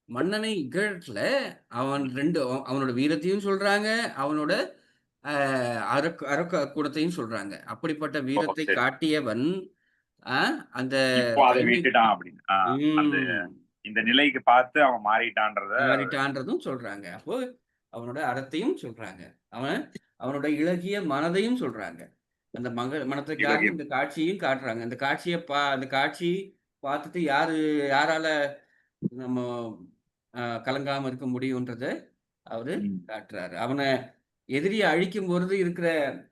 மன்னனை இகழல, அவனோட வீரத்தையும் சொல்றாங்க, அவனோட அரக்க குணத்தையும் சொல்றாங்க. அப்படிப்பட்ட வீரத்தை காட்டியவன் அந்த இப்போ அதை விட்டுட்டான் அப்படின்னு அந்த இந்த நிலைக்கு பார்த்து அவன் மாறிட்டான்றதும் சொல்றாங்க. அப்போ அவனோட அறத்தையும் சொல்றாங்க, அவனோட இளகிய மனதையும் சொல்றாங்க. அந்த மனத்துக்காக இந்த காட்சியையும் காட்டுறாங்க. அந்த காட்சி பார்த்துட்டு யாரால நம்ம கலங்காம இருக்க முடியும்ன்றத அவரு காட்டுறாரு. அவனை எதிரியை அழிக்கும் பொழுது இருக்கிற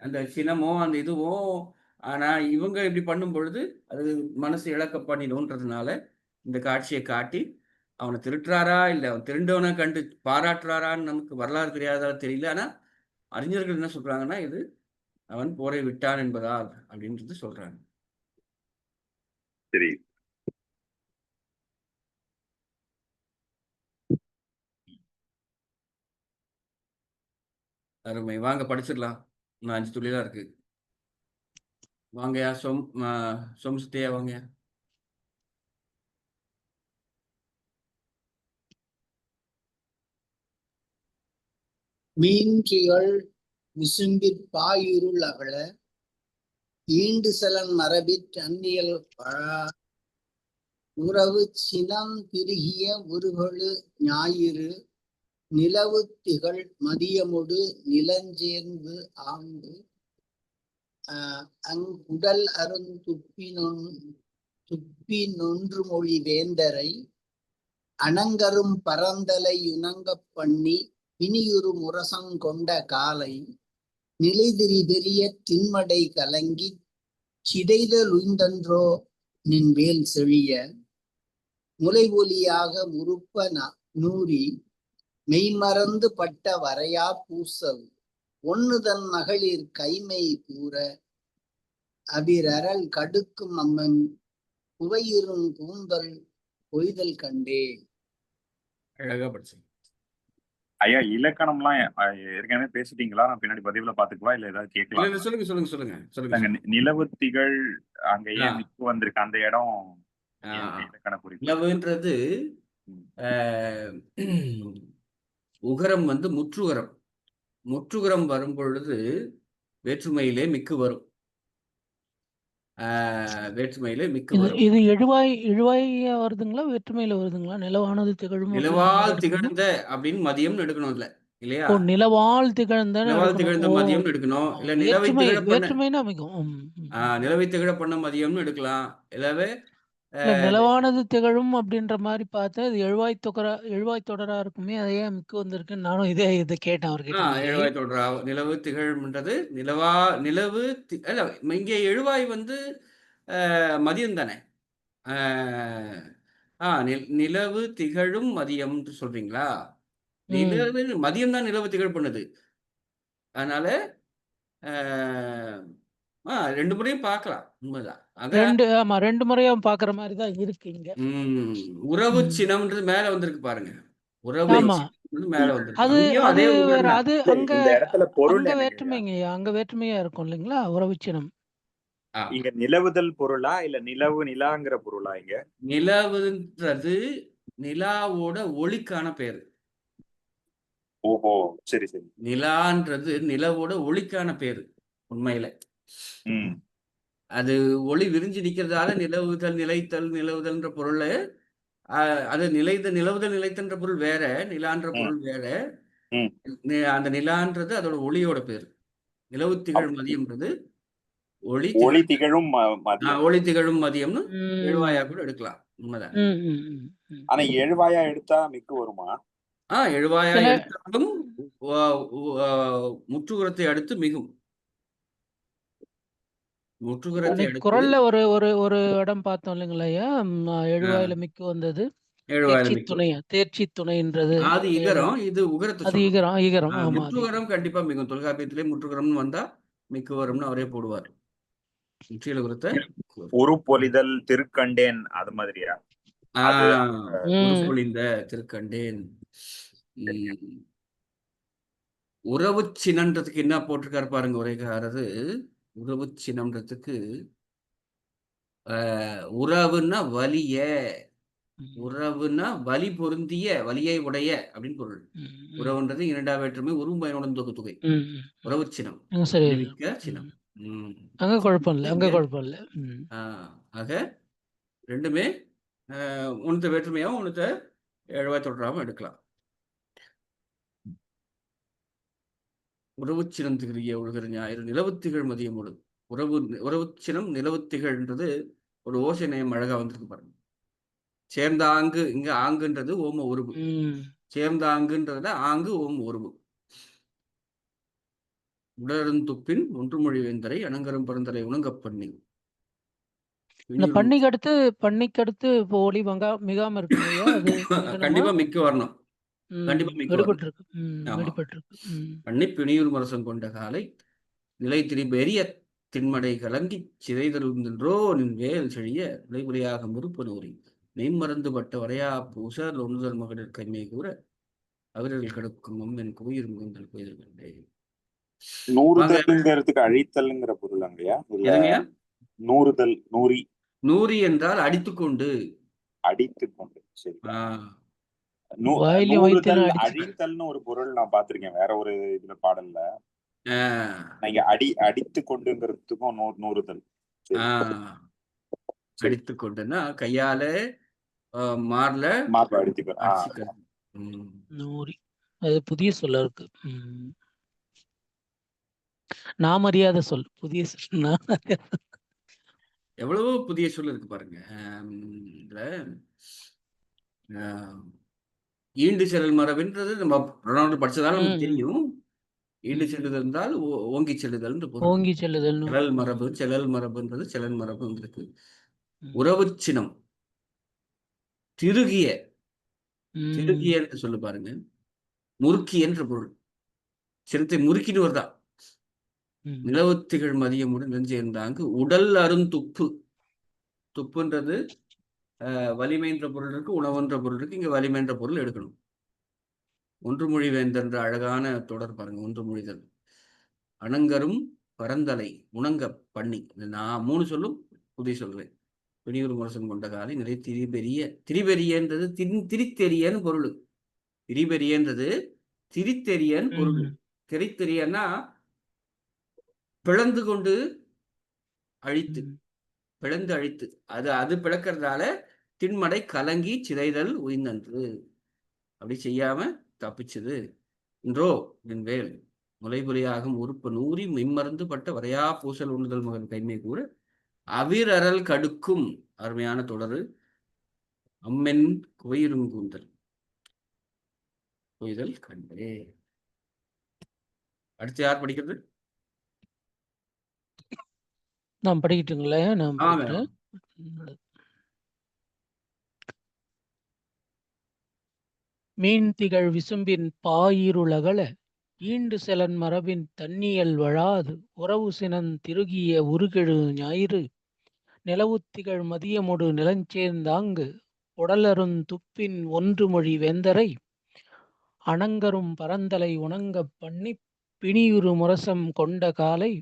அந்த சினமோ அந்த இதுவோ, ஆனா இவங்க இப்படி பண்ணும் பொழுது அது மனசு இழக்க பண்ணிடும்ன்றதுனால இந்த காட்சியை காட்டி அவனை திருட்டுறாரா இல்ல அவன் திருண்டவனை கண்டு பாராட்டுறாரான்னு நமக்கு வரலாறு தெரியாதா தெரியல. ஆனா அறிஞர்கள் என்ன சொல்றாங்கன்னா, இது அவன் போரை விட்டான் என்பதால் அப்படின்றது சொல்றாங்க. சரி. அருமை. வாங்க படிச்சிடலாம். இன்னும் 5 துளி தான் இருக்கு. வாங்கயா சோமசுத்தையா வாங்க. மீன்றிகள் விசும்பிற் பாயிருள் அகல ஈண்டு செலன் மரபிற் அந்நியல் பழா உறவு சினம் பிருகிய உருகொழு ஞாயிறு நிலவு திகழ் மதியமொடு நிலஞ்சேர்ந்து ஆண்டு அங்குடல் துப்பி நொன்று மொழி வேந்தரை அணங்கரும் பரந்தலை யுணங்கப் பண்ணி பிணியுறு முரசங்கொண்ட காலை நிலைதிரி பெரிய திண்மடை கலங்கி சிதைதல் உய்ந்தன்றோ நின் வேல் செழிய முலை ஒலியாக முறுப்ப நூறி மெய்மறந்து பட்ட வரையா பூசல் ஒன்னுதன் மகளிர் கைமை கூற அபிரல் கடுக்கும் அம்மன் புவையிரும் கூந்தல் பொய்தல் கண்டே. அழகா படிச்சீங்க ஐயா. இலக்கணம்லாம் ஏற்கனவே பேசிட்டீங்களா? நான் பின்னாடி பதிவுல பாத்துக்குவா இல்ல ஏதாவது கேட்கலாம்? சொல்லுங்க. நிலவு திகழ் அங்க ஏன் மிக்கு வந்திருக்கு அந்த இடம் இலக்கண குறிப்பு? நிலவுன்றது உகரம் வந்து முற்றுகரம் வரும் பொழுது வேற்றுமையிலே மிக்கு வரும். இது எழுவாயா வருதுங்களா வேற்றுமையில வருதுங்களா? நிலவானது திகழும் நிலவால் திகழ்ந்த அப்படின்னு மதியம் எடுக்கணும் இல்லையா? நிலவால் திகழ்ந்த மதியம் எடுக்கணும். இல்ல வேற்றுமைனா மிகும் நிலவை திகழ பண்ண மதியம்னு எடுக்கலாம். இல்லவே நிலவானது திகழும் அப்படின்ற மாதிரி பார்த்தா இது எழுவாய் தொடரா இருக்குமே, அதையே மிக்கு வந்திருக்குன்னு நானும் இதை கேட்டேன் அவர்கிட்ட. எழுவாய் தொடரா நிலவு திகழ்ன்றது நிலவு இல்ல இங்கே எழுவாய் வந்து மதியம் தானே. நிலவு திகழும் மதியம் சொல்றீங்களா? நிலவு மதியம் தான் நிலவு திகழ் பண்ணுது. அதனால 2 முறையும் பார்க்கலாம். உண்மைதான். 2 முறையா பாக்குற மாதிரி தான் இருக்கு இங்க. உறவு சினம்ன்றது மேல வந்திருக்கு பாருங்க. உறவு மேல வந்திருக்கு. அது அங்க வேற்றுமைங்க. அங்க வேற்றுமையா இருக்கும் இல்லைங்களா? உறவு சினம். இங்க நிலவுதல் பொருளா இல்ல நிலாங்கிற பொருளா? இங்க நிலவுன்றது நிலாவோட ஒளிக்கான பேரு. ஓஹோ, சரி சரி. நிலான்றது நிலவோட ஒளிக்கான பேரு உண்மையில. அது ஒளி விரிஞ்சு நிக்கிறதால நிலவுதல்ன்ற பொருள். அது நிலவுதல் நிலைத்தன்ற பொருள் வேற, நிலான்ற பொருள் வேற. அந்த நிலான்றது அதோட ஒளியோட பேரு. நிலவு திகழ் மதியம்ன்றது ஒளி திகழும் மதியம்னு எழுவாயா கூட எடுக்கலாம். உண்மைதான். ஆனா எழுவாயா எடுத்தா மிக்கு வருமா? எழுவாயா எடுத்தாலும் முற்றுகுரத்தை அடுத்து மிகும். குரல்ல ஒரு இடம் பார்த்தோம் இல்லைங்களா? எழுவாயில மிக்கு வந்தது. தேர்ச்சி துணைன்றது அது இகரம், இது உகரத்தை. ஈகரம். முற்றுகரம் கண்டிப்பா மிகும். தொல்காப்பியத்திலே முற்றுகரம் வந்தா மிக்கு வரும்னு அவரே போடுவார். உருப்பொலிதல் திருக்கண்டேன் அது மாதிரியா? உருப்பொலிந்த திருக்கண்டேன். உறவு சின்னன்றதுக்கு என்ன போட்டிருக்காரு பாருங்க உரைக்காரரு. உறவு சின்னம்ன்றதுக்கு உறவுன்னா வலிய, உறவுன்னா வலி பொருந்திய, வலியை உடைய அப்படின்னு பொருள். உறவுன்றது இரண்டாம் வேற்றுமை உருவும் பயனுடன் தொகுத்துகை. உறவு சின்னம், வலிமிக்க சின்னம். அங்க குழப்பம் இல்லை, அங்க குழப்பம் இல்லை. ஆக ரெண்டுமே உனத்த வேற்றுமையாகவும் உனத்த எழுவாய் தொடராமல் எடுக்கலாம். உறவு சினம் திகழிய உலகிற ஞாயிறு நிலவுத்திகள் மதியமோடு. உறவு சினம் நிலவுத்திகள்ன்றது ஒரு ஓசை நயம் அழகா வந்திருக்கு பாருங்க. சேர்ந்த ஆங்கு, இங்க ஆங்குன்றது ஓம உருவு. சேர்ந்த ஆங்குன்றதுல ஆங்கு ஓம உருவு. உடருந்துப்பின் ஒன்று மொழி வேந்தரை அனங்கரும் பரந்தரை உணங்கப் பண்ணி. பண்ணிக்கு அடுத்து இப்போ ஒளி மிகாம இருக்குங்க. அது கண்டிப்பா மிக்க வரணும். கண்டிப்பா மிக்க பண்ணி பிணியூர் மரசம் கொண்ட காலை நிலை திரிபெரிய திண்மடை கலங்கி சிதைதருந்தோ நின் வேல் செழிய விளைவுரையாக முறுப்பு நூறி மெய்மறந்து பட்ட வரையா பூசல் ஒன்றுதல் மகளிர் கைமை கூற அவர்கள் கிடக்கும் அம்மன் கோயில் முகந்தல் கோயில் கண்டே. நூறுதல்ங்கிறதுக்கு அழித்தல்ங்கிற பொருள் அங்கயா? நூறுதல், நூறி என்றால் அடித்துக்கொண்டு. சரி. நூறுதல் அழித்தல்னு ஒரு பொருள் நான் பாத்திருக்கேன் வேற ஒரு இதுல பாடல்ல. நீங்க அடித்து கொண்டுங்கிறதுக்கும் நூறுதல். அடித்து கொண்டுன்னா கையால மார்ல அடித்துக்க. அது புதிய சொல்ல இருக்கு. நாம் அறியாத சொல், புதிய சொல். எவ்வளவோ புதிய சொல் இருக்கு பாருங்க. இதுல ஈண்டு செல்லல் மரபுன்றது நம்ம படிச்சதால நமக்கு தெரியும். ஈண்டு செல்லுதல் என்றால் ஓங்கி செல்லுதல். ஓங்கி செல்லுதல். செல்லல் மரபுன்றது செலன் மரபு வந்திருக்கு. உறவு சினம் திருகிய என்று சொல்லு பாருங்க. முறுக்கி என்ற பொருள். சினத்தை முறுக்கின்னு வருதான். நிலவுத்திகள் மதியமுடன் நெஞ்சேர்ந்தாங்கு உடல் அருந்துப்பு. துப்புன்றது வலிமைன்ற பொருள் இருக்கு, உணவுன்ற பொருள் இருக்கு. இங்க வலிமைன்ற பொருள் எடுக்கணும். ஒன்று மொழி வேந்தன்ற அழகான தொடர் பாருங்க. ஒன்று மொழிதல் அனங்கரும் பரந்தலை உணங்க பண்ணி. நான் 3 சொல்லும் புதிய சொல்றேன். பிணியூர் முரசம் கொண்ட காலை நிலை திரிபெரிய. திரிபெரியன்றது திரித்தெரியன்னு பொருள். திரிபெரியன்றது திரித்தெரியன்னு பொருள். திரித்தெரியன்னா பிளந்து கொண்டு அழித்து, பிளந்து அழித்து. அது பிளக்கிறதால திண்மடை கலங்கி சிதைதல் உயிர்ந்தன்று. அப்படி செய்யாம தப்பிச்சது இன்றோ என் வேல் முளைபுலியாகும் உறுப்பு நூறி மெய்மறந்து பட்ட வரையா பூசல் உண்ணுதல் மகன் கைமை கூற அவிரல் கடுக்கும். அருமையான தொடரு. அம்மென் குவையிருங்கூந்தல் கொய்தல் கண்டே. அடுத்து யார் படிக்கிறது? நான் படிக்கிட்டுங்களே. மீன் திகழ் விசும்பின் பாயிருளகல ஈண்டு செலன் மரபின் தன்னியல் வழாது உறவு சினன் திருகிய உருகெழு ஞாயிறு நிலவுத்திகள் மதியமொடு நிலஞ்சேர்ந்தாங்கு உடலருந் துப்பின் ஒன்று மொழி வேந்தரை அனங்கரும் பரந்தலை உணங்கப் பண்ணி பிணியுறு முரசம் கொண்ட காலை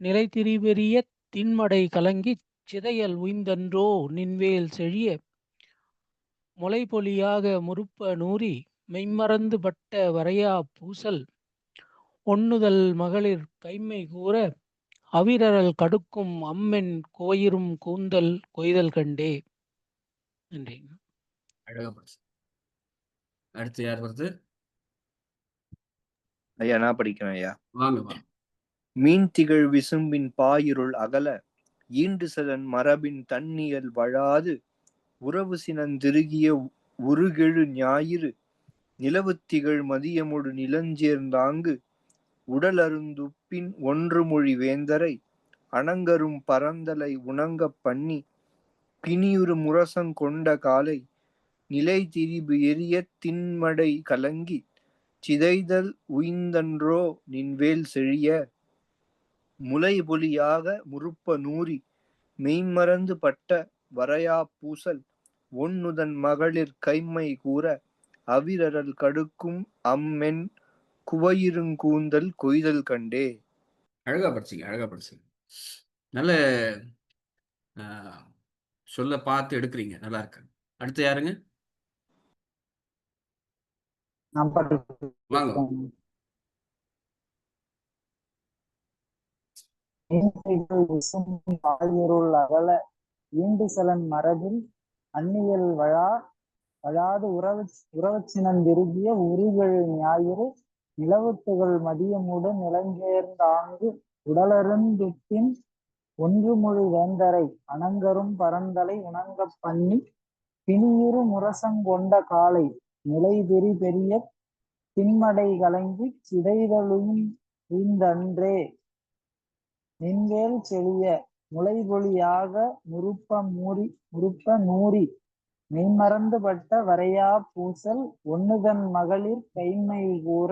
நிலை திரிபெரிய திண்மடை கலங்கிச் சிதையல் உய்ந்தன்றோ நின்வேல் செழிய முளைபொலியாக முறுப்ப நூறி மெய்மறந்து பட்ட வரையா பூசல் ஒண்ணுதல் மகளிர் கைமை கூற அவிரல் கடுக்கும் அம்மென் கோயிரும் கூந்தல் கொய்தல் கண்டே. அடுத்து யார் வருது? ஐயா நான் படிக்கிறேன் ஐயா. வாங்க. மீன் திகழ் விசும்பின் பாயிருள் அகல ஈண்டு செலன் மரபின் தன்னியல் வழாது உறவு சினந்திருகிய உருகெழு ஞாயிறு நிலவுத்திகள் மதியமொடு நிலஞ்சேர்ந்தாங்கு உடல் அருந்துப்பின் ஒன்று மொழி வேந்தரை அனங்கரும் பரந்தலை உணங்கப் பண்ணி பிணியுறு முரசங் கொண்ட காலை நிலை திரிபு எரிய திண்மடை கலங்கி சிதைதல் உய்ந்தன்றோ நின்வேல் செழிய முளைபொலியாக முறுப்ப நூறி மெய்மறந்து பட்ட வரையா பூசல் ஒண்ணுதன் மகளிர் கைமை கூற அவிரல் கடுக்கும் அம்மென் குவையிருங்கூந்தல் கொய்தல் கண்டே. அழகா படிச்சீங்க, அழகா படிச்சீங்க. நல்ல சொல்ல பார்த்து எடுக்கிறீங்க, நல்லா இருக்கு. அடுத்து யாருங்க? வாங்க. அகல ஈண்டுசலன் மரபில் அந்நியல் வழாது உறவச்சினந்திருகிய உரிகழு ஞாயிறு நிலவுத்துகள் மதியமுடன் நிலங்கேர்ந்தாங்கு உடலருந்துப்பின் ஒன்றுமொழி வேந்தரை அணங்கரும் பரந்தலை உணங்கப் பண்ணி பிணியுறு முரசங்கொண்ட காலை நிலைபெறி பெரிய பின்மடை கலங்கி சிதைதலுய்ந்தன்றே நின்வேல் செழிய முளைபொலியாக முருப்ப நூறி மெய்மறந்து பட்ட வரையா பூசல் ஒண்ணுதன் மகளிர் கைமை கூற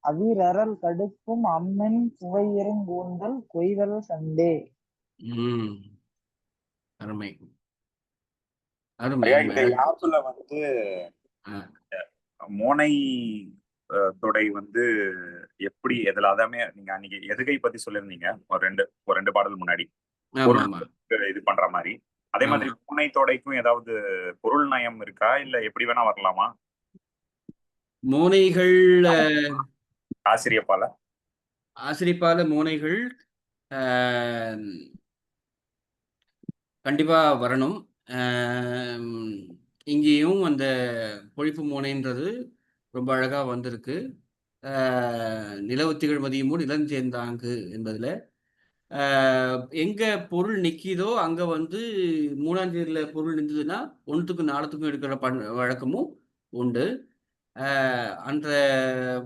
அவிரல் கடுக்கும் அம்மென் குவையிருங்கூந்தல் கொய்தல் கண்டே. அருமை. இந்த யாப்புல வந்து மோனை தொடை வந்து எப்படி எதுல அதாமே நீங்க அன்னைக்கு எதுகை பத்தி சொல்லியிருந்தீங்க ஒரு ரெண்டு பாடல் முன்னாடி இது பண்ற மாதிரி. அதே மாதிரி பூனை தொடைக்கும் ஏதாவது பொருள் நயம் இருக்கா இல்ல எப்படி வேணா வரலாமா? மோனைகள் ஆசிரியப்பால மோனைகள் கண்டிப்பா வரணும். இங்கேயும் அந்த பொழிப்பு மோனைன்றது ரொம்ப அழகா வந்திருக்கு. நிலவுத்திகள் மதியமும் இளஞ்சேர்ந்தாங்கு என்பதுல எங்க பொருள் நிக்கிதோ அங்க வந்து மூணாஞ்சேரியில பொருள் நின்றதுன்னா 1த்துக்கும் 4த்துக்கும் எடுக்கிற வழக்கமும் உண்டு. அந்த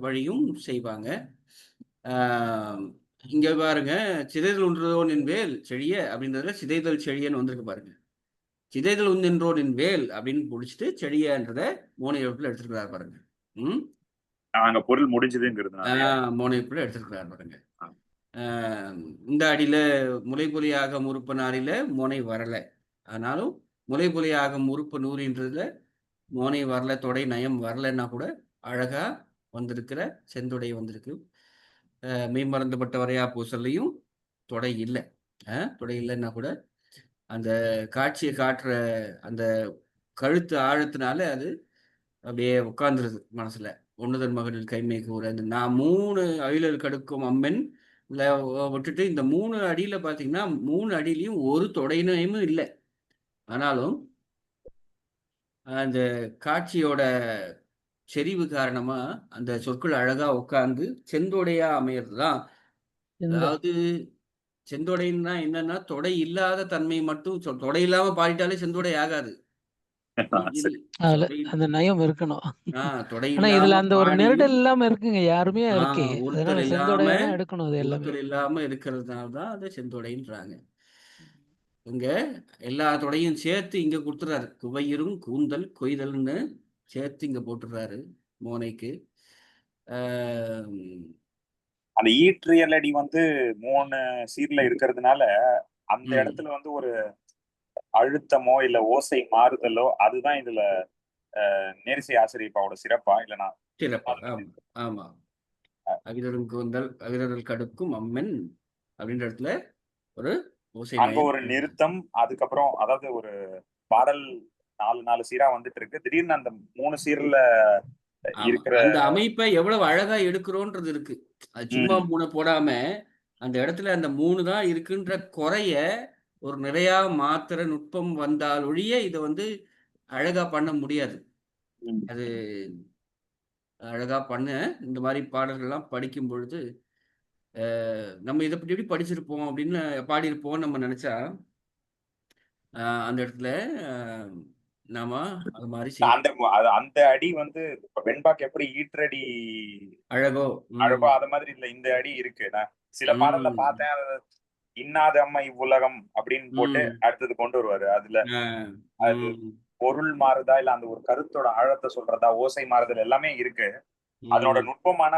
வழியும் செய்வாங்க. இங்க பாருங்க, சிதைதல் ஒன்றோனின் வேல் செழிய அப்படின்றதுல சிதைதல் செழியன்னு வந்திருக்கு பாருங்க. சிதைதல் ஒன்றோனின் வேல் அப்படின்னு முடிச்சுட்டு செழியன்றத மோனை எழுப்புல எடுத்துருக்கிறார் பாருங்க. அங்க பொருள் முடிஞ்சதுங்கிறது மோனை எழுப்புல எடுத்துருக்கிறார் பாருங்க. இந்த அடியில முளைபொலியாக முறுப்ப நாரில மோனை வரல, ஆனாலும் முளைபொலியாக முறுப்ப நூறின்றதுல மோனை வரல, தொடை நயம் வரலன்னா கூட அழகா வந்திருக்கிற செந்தொடை வந்திருக்கு. மெய்மறந்துபட்ட வரையா பூசல்லையும் தொடை இல்லை. தொடை இல்லைன்னா கூட அந்த காட்சியை காட்டுற அந்த கழுத்து ஆழத்தினால அது அப்படியே உட்கார்ந்துருது மனசுல. ஒண்ணுதன் மகளிர் கைமை கூற நான் 3 அயிலர் கடுக்கும் அம்மன் விட்டுட்டு இந்த 3 அடியில பாத்தீங்கன்னா 3 அடியிலையும் ஒரு தொடையினமும் இல்லை. ஆனாலும் அந்த காட்சியோட செறிவு காரணமா அந்த சொற்கள் அழகா உட்கார்ந்து செந்தொடையா அமையறதுதான். அதாவது செந்தொடைன்னா என்னன்னா தொடை இல்லாத தன்மை மட்டும் தொடை இல்லாம பாடிட்டாலே செந்தொடை ஆகாது. அந்த நயம் இருக்கணும். தொடை ஆனா இதுல அந்த ஒரு நெருடல் இல்லாம இருக்குங்க, யாருமே இருக்கு. உருத்தல் செந்தொடையா எடுக்கணும். அது எல்லாமே இல்லாம இருக்கிறதுனாலதான் அதை செந்தொடைன்றாங்க. இங்க எல்லா தொடையும் சேர்த்து இங்க கொடுத்துறாரு. குவையிரும் கூந்தல் கொய்தல்னு சேர்த்து இங்க போட்டுறாரு மோனைக்கு. அந்த ஈற்றியலடி வந்து 3 சீர்ல இருக்கிறதுனால அந்த இடத்துல வந்து ஒரு அழுத்தமோ இல்ல ஓசை மாறுதலோ அதுதான் இதுல நேரிசை ஆசிரியப்பாவோட சிறப்பா இல்லைனா? சிறப்பா, ஆமா. அகிதரும் கூந்தல் அகிதரல் கடுக்கும் அம்மன் அப்படின்ற இடத்துல ஒரு ஓசை, அங்க ஒரு நிறுத்தம். அதுக்கப்புறம் அதாவது ஒரு பாடல் 4 சீரா வந்துட்டு இருக்கு. திடீர்னு அந்த 3 சீர்ல இருக்கிற அந்த அமைப்பை எவ்வளவு அழகா எடுக்கிறோன்றது இருக்கு. அது சும்மா 3 போடாம அந்த இடத்துல அந்த 3 தான் இருக்குன்ற குறைய ஒரு நிறையா மாத்திர நுட்பம் வந்தால் ஒழிய இதை வந்து அழகா பண்ண முடியாது. அது அழகா பண்ண இந்த மாதிரி பாடல்கள்லாம் படிக்கும் பொழுது நம்ம இதை எப்படி படிச்சிருப்போம் அப்படின்னு பாடியிருப்போம் நம்ம நினைச்சா அந்த இடத்துல நாம அது மாதிரி அந்த அடி வந்து வெண்பாக்கு எப்படி ஈற்றடி அழகோ அத மாதிரி இல்ல இந்த அடி இருக்கு. நான் சில பாடல்ல பார்த்தேன், இன்னாத அம்மா இவ்வுலகம் அப்படின்னு போட்டு அடுத்தது கொண்டு வருவாரு. அதுல அது பொருள் மாறுதா இல்ல அந்த ஒரு கருத்தோட ஆழத்தை சொல்றதா ஓசை மாறுதல் எல்லாமே இருக்கு. அதனோட நுட்பமான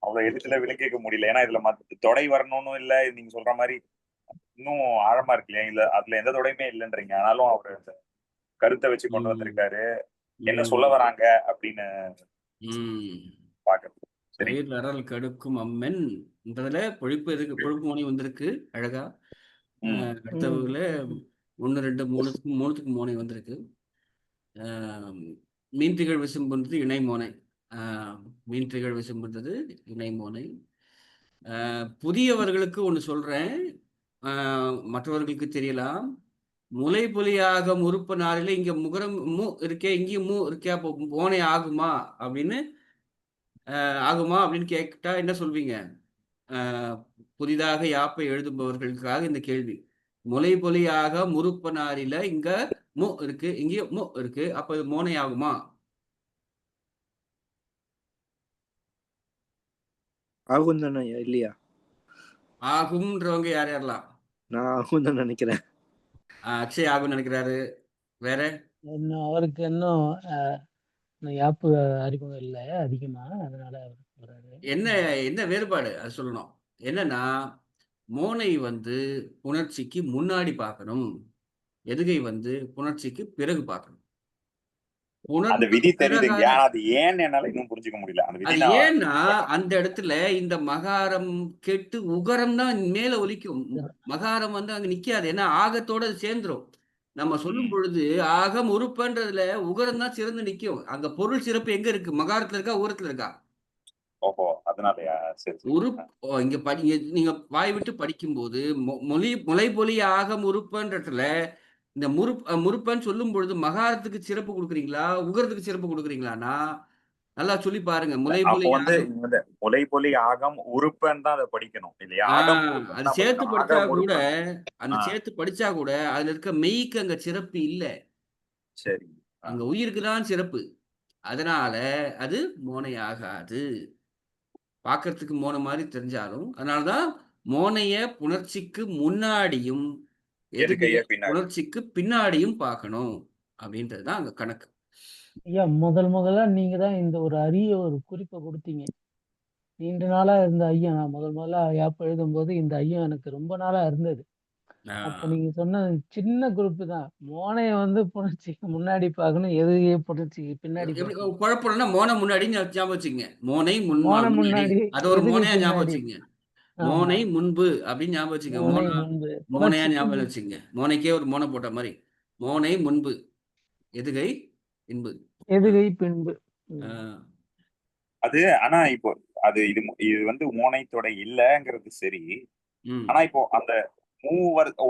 அவ்வளவு எழுத்துல விளக்கிக்க முடியல. ஏன்னா இதுல தொடை வரணும்னு இல்ல, நீங்க சொல்ற மாதிரி இன்னும் ஆழமா இருக்கு இல்லையா, இல்ல அதுல எந்த தொடையுமே இல்லைன்றீங்க. ஆனாலும் அவரு கருத்தை வச்சு கொண்டு வந்திருக்காரு, என்ன சொல்ல வராங்க அப்படின்னு பாக்குறது. பயிர் அறல் கடுக்கும் அம்மென் என்றதுல பொழிப்பு மோனை வந்திருக்கு அழகா. அடுத்தவங்கள 1 2 3க்கு மோனை வந்திருக்கு. மீன்திகள் விசும்புன்றது இணை மோனை. மீன்திகள் விசும்புன்றது இணை மோனை. புதியவர்களுக்கு ஒன்று சொல்றேன், மற்றவர்களுக்கு தெரியலாம். முலை பொலியாக முறுப்பு நாளில இங்க முகரம் மூ இருக்கே, இங்கேயும் மூ இருக்கே, அப்போ மோனை ஆகுமா அப்படின்னு கேட்டா என்ன சொல்வீங்க? புதிதாக யாப்பை எழுதுபவர்களுக்காக இந்த கேள்வி. முலை பொலியாக முறுப்பு நாளில இங்க மு இருக்கு, இங்கேயும் மு இருக்கு, அப்ப இது மோனை ஆகுமா? ஆகும் தானே இல்லையா? ஆகும்ன்றவங்க யார் யாரெல்லாம்? நான் ஆகும் தான் நினைக்கிறேன். அக்ஷய் ஆகும்னு நினைக்கிறாரு. வேற இன்னும் அவருக்கு இன்னும் யாப்பு அறிமுகம் இல்லை அதிகமா, அதனால என்ன வேறுபாடு அது சொல்லணும். என்னன்னா மோனை வந்து புணர்ச்சிக்கு முன்னாடி பார்க்கணும், எதுகை வந்து புணர்ச்சிக்கு பிறகு பார்க்கணும். அந்த விதி தெரியுதுங்க, அது ஏன்னு என்னால இன்னும் புரிஞ்சுக்க முடியல. அது ஏன்னா அந்த இடத்துல இந்த மகாரம் கெட்டு உகரம் தான் மேல ஒலிக்கும். மகாரம் வந்து அங்க நிக்காது, ஏன்னா ஆகத்தோட அது சேர்ந்துரும். நம்ம சொல்லும் பொழுது ஆகம் உறுப்புன்றதுல உகரம் தான் சிறந்து நிக்கும். அங்க பொருள் சிறப்பு எங்க இருக்கு? மகாரத்துல இருக்கா, ஊரத்துல இருக்கா? ஓஹோ, அதனாலயா? இங்க நீங்க வாய் விட்டு படிக்கும்போது முலை பொலி ஆகம் உறுப்புன்றதுல இந்த முறுப்பன்னு சொல்லும் பொழுது மகாரத்துக்கு சிறப்பு கொடுக்குறீங்களா, உகரத்துக்கு சிறப்பு கொடுக்குறீங்களான்னா நல்லா சொல்லி பாருங்க. முலை பொலி ஆகம் உறுப்புன்னு தான் அதை படிக்கணும் இல்லையா? அது சேர்த்து படிச்சா கூட, அந்த சேர்த்து படிச்சா கூட அதுல இருக்க மெய்க்கு அங்க சிறப்பு இல்ல. சரி, அங்க உயிருக்கு தான் சிறப்பு. அதனால அது மோனை ஆகாது. பார்க்கறதுக்கு மோனை மாதிரி தெரிஞ்சாலும், அதனாலதான் மோனைய புணர்ச்சிக்கு முன்னாடியும் புணர்ச்சிக்கு பின்னாடியும் பார்க்கணும் அப்படின்றதுதான் அங்க கணக்கு. ஐயா, முதல்ல நீங்க தான் இந்த ஒரு அரிய ஒரு குறிப்பை கொடுத்தீங்க. நீண்ட நாளா இருந்த ஐயம், நான் முதல்ல யாப்பு எழுதும் போது இந்த ஐயம் எனக்கு ரொம்ப நாளா இருந்தது. அப்ப நீங்க சொன்ன சின்ன குறிப்பு தான், மோனைய வந்து புணர்ச்சிக்கு முன்னாடி பார்க்கணும், எதுகையை புணர்ச்சிக்கு பின்னாடி. குழப்பம்னா மோனை முன்னாடி ஞாபகம் வச்சுங்க. மோனை முன்னாடி, அது ஒரு மோனையா ஞாபகம் வச்சுங்க. மோனை முன்பு அப்படின்னு ஞாபகம் வச்சுங்க. மோனையா ஞாபகம் வச்சுங்க. மோனைக்கே ஒரு மோனை போட்ட மாதிரி. மோனை முன்பு, எதுகை பின்பு. எதுகை பின்பு. அது ஆனா இப்போ அது இது வந்து மோனைத்தொடை இல்லங்கிறது சரி. ஆனா இப்போ அந்த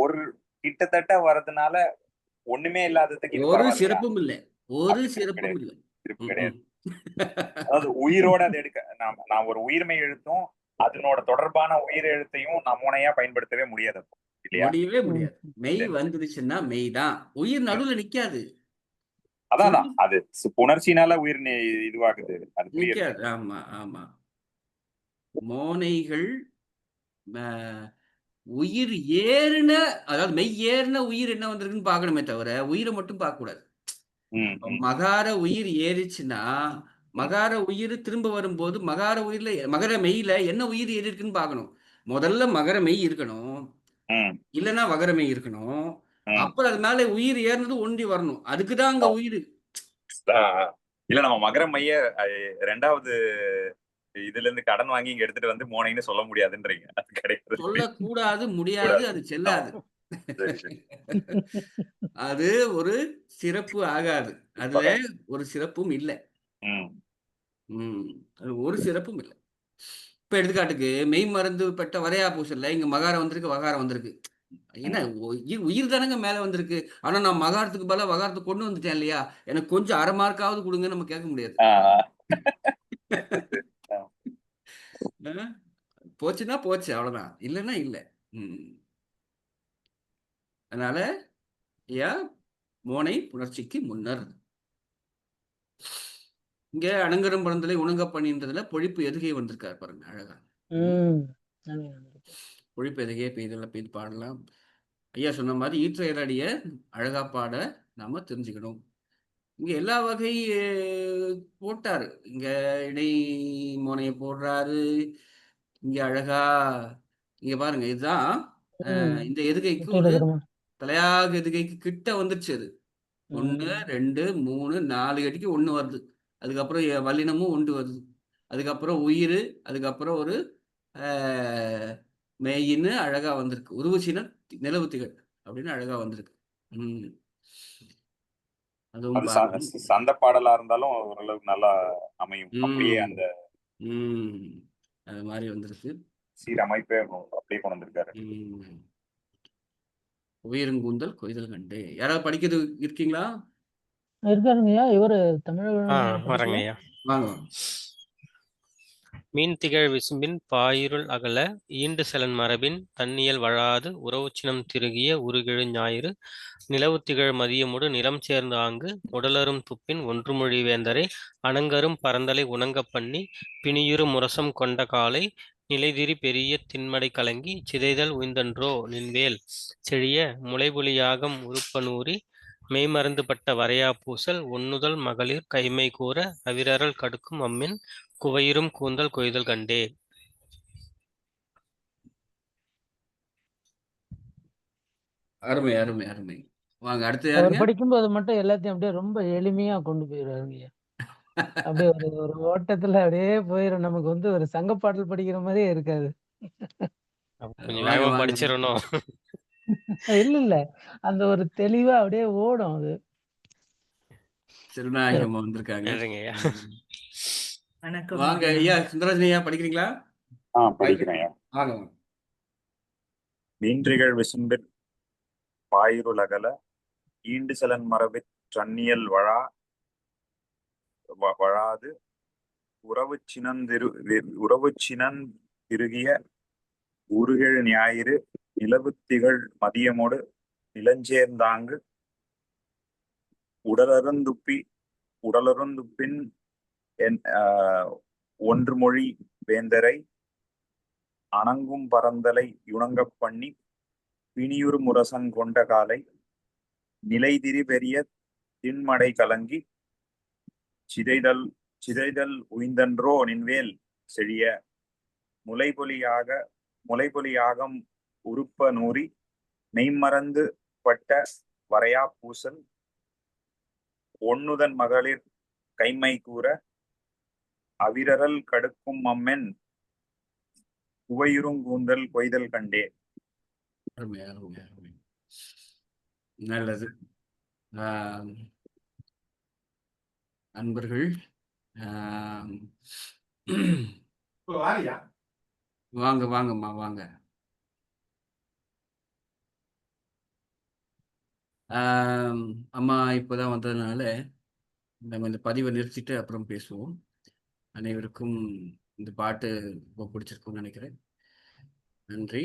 ஒரு கிட்டத்தட்ட வர்றதுனால ஒண்ணுமே இல்லாததுக்கு ஒரு சிறப்பும் இல்லை, ஒரு சிறப்பும் இல்லை. சிறப்பு கிடையாது. அதாவது உயிரோட அதை எடுக்க நான் ஒரு உயிர்மை எழுத்தும் அதனோட தொடர்பான உயிர் எழுத்தையும் நான் மோனையா பயன்படுத்தவே முடியாது. முடியவே முடியாது. மெய் வந்துருச்சுன்னா மெய் தான், உயிர் நடுவுல நிக்காது. அதான் அது புணர்ச்சினால உயிர் இதுவாகுது, அது நிக்காது. ஆமா ஆமா. மோனைகள் உயிர் ஏறின, அதாவது மெய் ஏறின உயிர் என்ன வந்திருக்குன்னு பார்க்கணுமே தவிர உயிரை மட்டும் பார்க்க கூடாது. மகார உயிர் ஏறிச்சுன்னா மகார உயிர் திரும்ப வரும்போது மகார உயிர்ல மகர மெய்யில என்ன உயிர் ஏறி இருக்குன்னு பார்க்கணும். முதல்ல மகர மெய் இருக்கணும், இல்லைன்னா வகர மெய் இருக்கணும். அப்புறம் அது மேல உயிர் ஏறினது ஒன்றி வரணும். அதுக்குதான் அங்க உயிர் இல்ல. நம்ம மகர மைய 2வது இதுல இருந்து கடன் வாங்கி இங்க எடுத்துட்டு வந்து மோனைன்னு சொல்ல முடியாதுன்றீங்க. அது கிடையாது, சொல்லக்கூடாது, முடியாது, அது செல்லாது. அது ஒரு சிறப்பு ஆகாது. அதுல ஒரு சிறப்பும் இல்லை. அது ஒரு சிறப்பும் இல்லை. இப்ப எடுத்துக்காட்டுக்கு மெய் மருந்து பெற்ற வரையா பூசல்ல இங்க மகாரம் வந்திருக்கு, வகாரம் வந்திருக்கு. ஏன்னா உயிர் தானங்க மேல வந்திருக்கு. ஆனா நான் மகாரத்துக்கு பதிலா வகாரத்துக்கு கொண்டு வந்துட்டேன் இல்லையா, எனக்கு கொஞ்சம் அரை மார்க்காவது கொடுங்க நம்ம கேட்க முடியாது. போச்சுன்னா போச்சு, அவ்வளவுதான், இல்லைன்னா இல்லை. அதனால மோனை புணர்ச்சிக்கு முன்னர். இங்க அணங்கரும் பிறந்தலை உணங்க பண்ணின்றதுல பொழிப்பு எதுகை வந்திருக்காரு பாருங்க, அழகா. பொழிப்பு எதுகையே பெய்தெல்லாம் பெய்து பாடலாம். ஐயா சொன்ன மாதிரி ஈற்றையரடிய அழகா பாட நாம தெரிஞ்சுக்கணும். இங்க எல்லா வகை போட்டாரு. இங்க இடை மோனைய போடுறாரு. இங்க அழகா இங்க பாருங்க, இதுதான் இந்த எதுகைக்கு ஒரு தலையாக எதுகைக்கு கிட்ட வந்துருச்சு. அது 1 2 3 4 அடிக்கு 1 வருது. அதுக்கப்புறம் வல்லினமும் 1 வருது. அதுக்கப்புறம் உயிர், அதுக்கப்புறம் ஒரு மெயின்னு அழகா வந்திருக்கு. உருவச்சின நிலவு திகழ் அப்படின்னு அழகா வந்திருக்கு. அதுவும் அது பார்க்கணும். சந்த பாடலா இருந்தாலும் ஓரளவுக்கு நல்லா அமையும். அப்படியே அந்த அது மாதிரி வந்திருக்கு. சீரமைப்பே அப்படியே கொண்டு வந்திருக்காரு. உயிருங்கூந்தல் கொய்தல் கண்டு. யாராவது படிக்கிறது இருக்கீங்களா? இருக்காருங்கய்யா. இவரு தமிழ் வரங்க ஐயா. வாங்க. மீன் திகழ் விசும்பின் பாயிருள் அகல ஈண்டு செலன் மரபின் தன்னியல் வழாது உறவுச்சினம் திருகிய உருகெழு ஞாயிறு நிலவு திகழ் மதியமுடு நிலம் சேர்ந்த ஆங்கு உடலரும் துப்பின் ஒன்றுமொழி வேந்தரை அணங்கரும் பரந்தலை உணங்கப் பண்ணி பிணியுறு முரசம் கொண்ட காலை நிலைதிரி பெரிய திண்மடை கலங்கி சிதைதல் உய்ந்தன்றோ நின்வேல் செழிய முளைபொலியாகம் உருப்பனூரி மெய்மறந்து பட்ட வரையா பூசல் ஒண்ணுதல் மகளிர் கைமை கூற அவிரல் கடுக்கும் அம்மின் குவையிரும் கூந்தல் கொய்தல் கண்டே. அருமை அருமை அருமை. வாங்க அடுத்து அவர் யாருங்க? படிக்கும்போது மட்டும் எல்லாத்தையும் அப்படியே ரொம்ப எளிமையா கொண்டு போயிடுறாருங்கய்யா. அப்படியே ஒரு ஓட்டத்துல அப்படியே போயிடும். நமக்கு வந்து ஒரு சங்க பாடல் படிக்கிற மாதிரியே இருக்காது. கொஞ்சம் வேகமா படிச்சிடணும். இல்ல அந்த ஒரு தெளிவா அப்படியே ஓடும் அது. திருநாயகம் வந்திருக்காங்க. வணக்கம் வாங்க ஐயா. சுந்தரராஜன் ஐயா படிக்கிறீங்களா? படிக்கிறேன். வாங்க. மீன்றிகழ் விசும்பிற் பாயிருலகல ஈண்டு செலன் மரபிற் சன்னியல் வழாது உறவுச்சினந்திருகிய உருகெழு ஞாயிறு நிலவு திகழ் மதியமோடு நிலஞ்சேர்ந்தாங்கு உடலருந்துப்பின் ஒன்றுமொழி வேந்தரை அணங்கும் பரந்தலை யுணங்கப் பண்ணி பிணியுறு முரசங் கொண்ட காலை நிலைதிரி பெரிய திண்மடை கலங்கி சிதைதல் உய்ந்தன்றோ நின்வேல் செழிய முளைபொலியாகம் உருப்ப நூறி மெய்மறந்து பட்ட வரையா பூசல் ஒண்ணுதன் மகளிர் கைமை கூற அவிரல் கடுக்கும் அம்மென் குவையுறுங்கூந்தல் கொய்தல் கண்டே. அருமை அருமை அருமை. நல்லது. அன்பர்கள் வாங்க வாங்கம்மா வாங்க. அம்மா இப்போதான் வந்ததுனால நம்ம இந்த பதிவை நிறுத்திட்டு அப்புறம் பேசுவோம். அனைவருக்கும் இந்த பாட்டு ரொம்ப பிடிச்சிருக்கும்னு நினைக்கிறேன். நன்றி.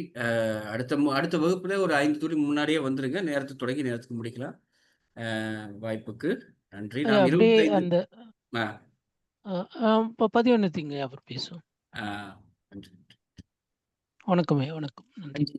அடுத்த வகுப்புல ஒரு 5 துளி முன்னாடியே வந்துருங்க. நேரத்துக்கு தொடங்கி நேரத்துக்கு முடிக்கலாம். வாய்ப்புக்கு நன்றி. நாம் 25 பதிவு நிறுத்திங்க, அப்புறம் பேசுவோம். நன்றி. வணக்கம். நன்றி.